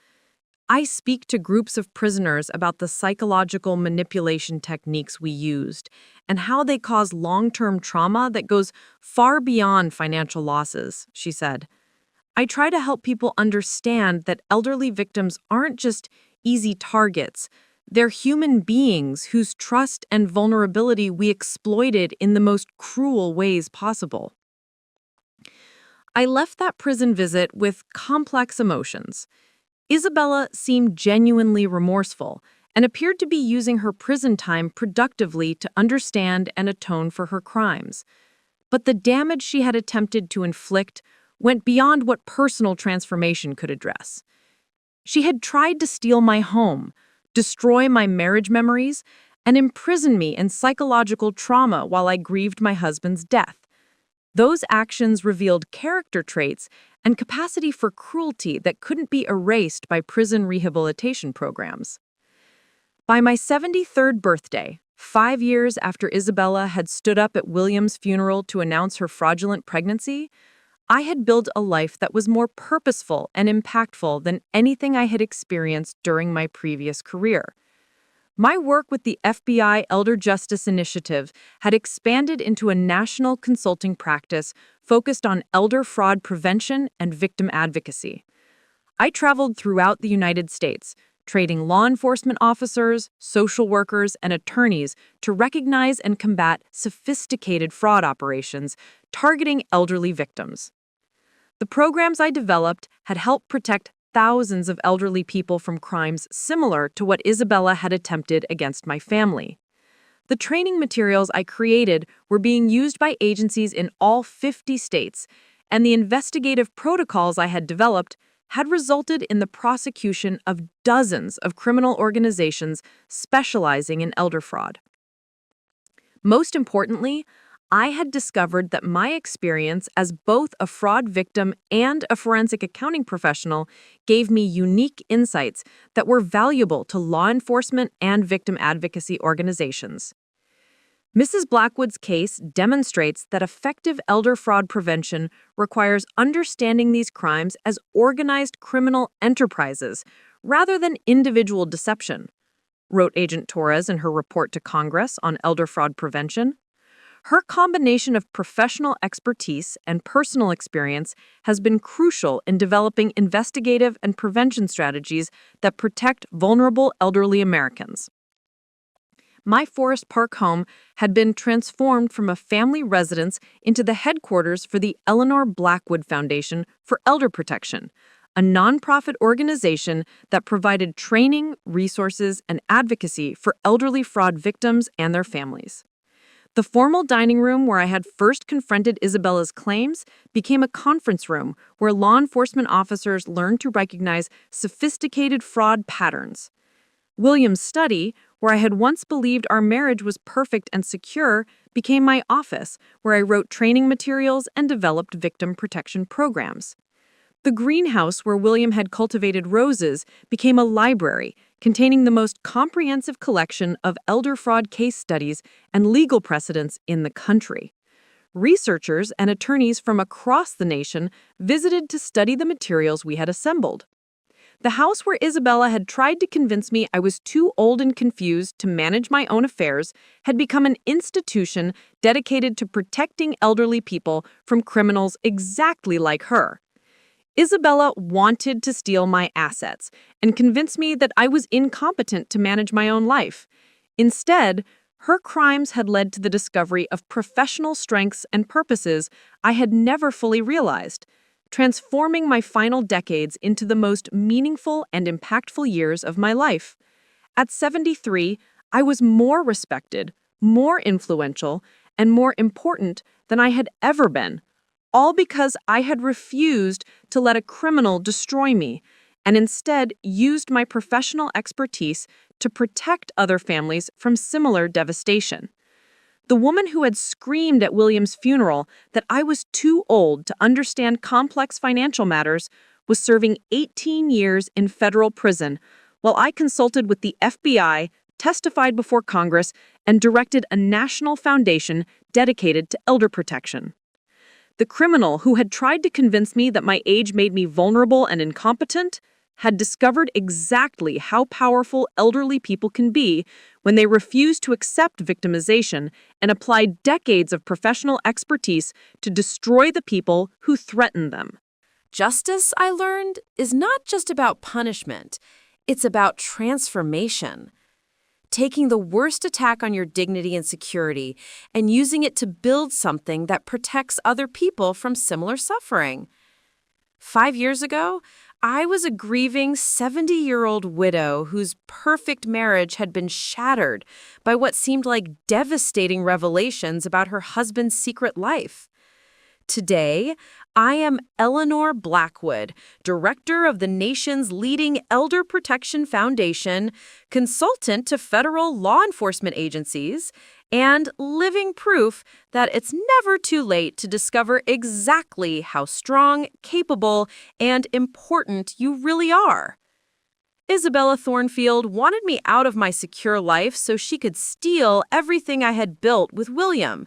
I speak to groups of prisoners about the psychological manipulation techniques we used and how they cause long-term trauma that goes far beyond financial losses, she said. I try to help people understand that elderly victims aren't just easy targets. They're human beings whose trust and vulnerability we exploited in the most cruel ways possible. I left that prison visit with complex emotions. Isabella seemed genuinely remorseful and appeared to be using her prison time productively to understand and atone for her crimes. But the damage she had attempted to inflict went beyond what personal transformation could address. She had tried to steal my home, destroy my marriage memories, and imprison me in psychological trauma while I grieved my husband's death. Those actions revealed character traits and capacity for cruelty that couldn't be erased by prison rehabilitation programs. By my 73rd birthday, 5 years after Isabella had stood up at William's funeral to announce her fraudulent pregnancy, I had built a life that was more purposeful and impactful than anything I had experienced during my previous career. My work with the FBI Elder Justice Initiative had expanded into a national consulting practice focused on elder fraud prevention and victim advocacy. I traveled throughout the United States, training law enforcement officers, social workers, and attorneys to recognize and combat sophisticated fraud operations targeting elderly victims. The programs I developed had helped protect thousands of elderly people from crimes similar to what Isabella had attempted against my family. The training materials I created were being used by agencies in all 50 states, and the investigative protocols I had developed had resulted in the prosecution of dozens of criminal organizations specializing in elder fraud. Most importantly, I had discovered that my experience as both a fraud victim and a forensic accounting professional gave me unique insights that were valuable to law enforcement and victim advocacy organizations. Mrs. Blackwood's case demonstrates that effective elder fraud prevention requires understanding these crimes as organized criminal enterprises rather than individual deception, wrote Agent Torres in her report to Congress on elder fraud prevention. Her combination of professional expertise and personal experience has been crucial in developing investigative and prevention strategies that protect vulnerable elderly Americans. My Forest Park home had been transformed from a family residence into the headquarters for the Eleanor Blackwood Foundation for Elder Protection, a nonprofit organization that provided training, resources, and advocacy for elderly fraud victims and their families. The formal dining room where I had first confronted Isabella's claims became a conference room where law enforcement officers learned to recognize sophisticated fraud patterns. William's study, where I had once believed our marriage was perfect and secure, became my office, where I wrote training materials and developed victim protection programs. The greenhouse where William had cultivated roses became a library containing the most comprehensive collection of elder fraud case studies and legal precedents in the country. Researchers and attorneys from across the nation visited to study the materials we had assembled. The house where Isabella had tried to convince me I was too old and confused to manage my own affairs had become an institution dedicated to protecting elderly people from criminals exactly like her. Isabella wanted to steal my assets and convince me that I was incompetent to manage my own life. Instead, her crimes had led to the discovery of professional strengths and purposes I had never fully realized, transforming my final decades into the most meaningful and impactful years of my life. At 73, I was more respected, more influential, and more important than I had ever been, all because I had refused to let a criminal destroy me and instead used my professional expertise to protect other families from similar devastation. The woman who had screamed at William's funeral that I was too old to understand complex financial matters was serving 18 years in federal prison while I consulted with the FBI, testified before Congress, and directed a national foundation dedicated to elder protection. The criminal who had tried to convince me that my age made me vulnerable and incompetent had discovered exactly how powerful elderly people can be when they refuse to accept victimization and apply decades of professional expertise to destroy the people who threaten them. Justice, I learned, is not just about punishment. It's about transformation. Taking the worst attack on your dignity and security and using it to build something that protects other people from similar suffering. 5 years ago, I was a grieving 70-year-old widow whose perfect marriage had been shattered by what seemed like devastating revelations about her husband's secret life. Today, I am Eleanor Blackwood, director of the nation's leading Elder Protection Foundation, consultant to federal law enforcement agencies, and living proof that it's never too late to discover exactly how strong, capable, and important you really are. Isabella Thornfield wanted me out of my secure life so she could steal everything I had built with William.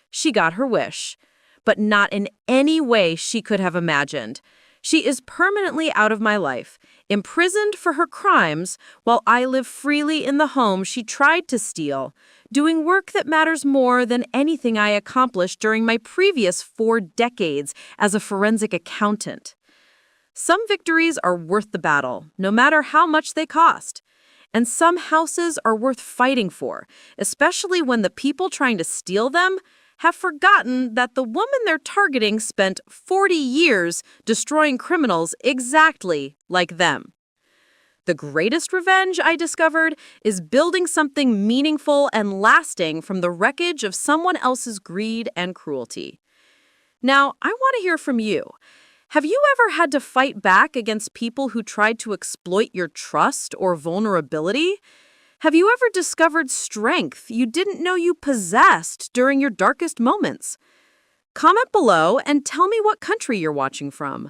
She got her wish, but not in any way she could have imagined. She is permanently out of my life, imprisoned for her crimes, while I live freely in the home she tried to steal, doing work that matters more than anything I accomplished during my previous 4 decades as a forensic accountant. Some victories are worth the battle, no matter how much they cost. And some houses are worth fighting for, especially when the people trying to steal them have forgotten that the woman they're targeting spent 40 years destroying criminals exactly like them. The greatest revenge, I discovered, is building something meaningful and lasting from the wreckage of someone else's greed and cruelty. Now, I want to hear from you. Have you ever had to fight back against people who tried to exploit your trust or vulnerability? Have you ever discovered strength you didn't know you possessed during your darkest moments? Comment below and tell me what country you're watching from.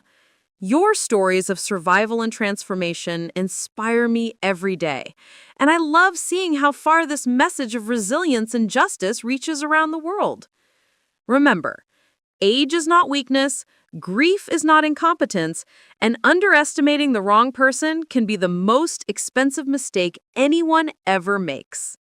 Your stories of survival and transformation inspire me every day, and I love seeing how far this message of resilience and justice reaches around the world. Remember, age is not weakness, grief is not incompetence, and underestimating the wrong person can be the most expensive mistake anyone ever makes.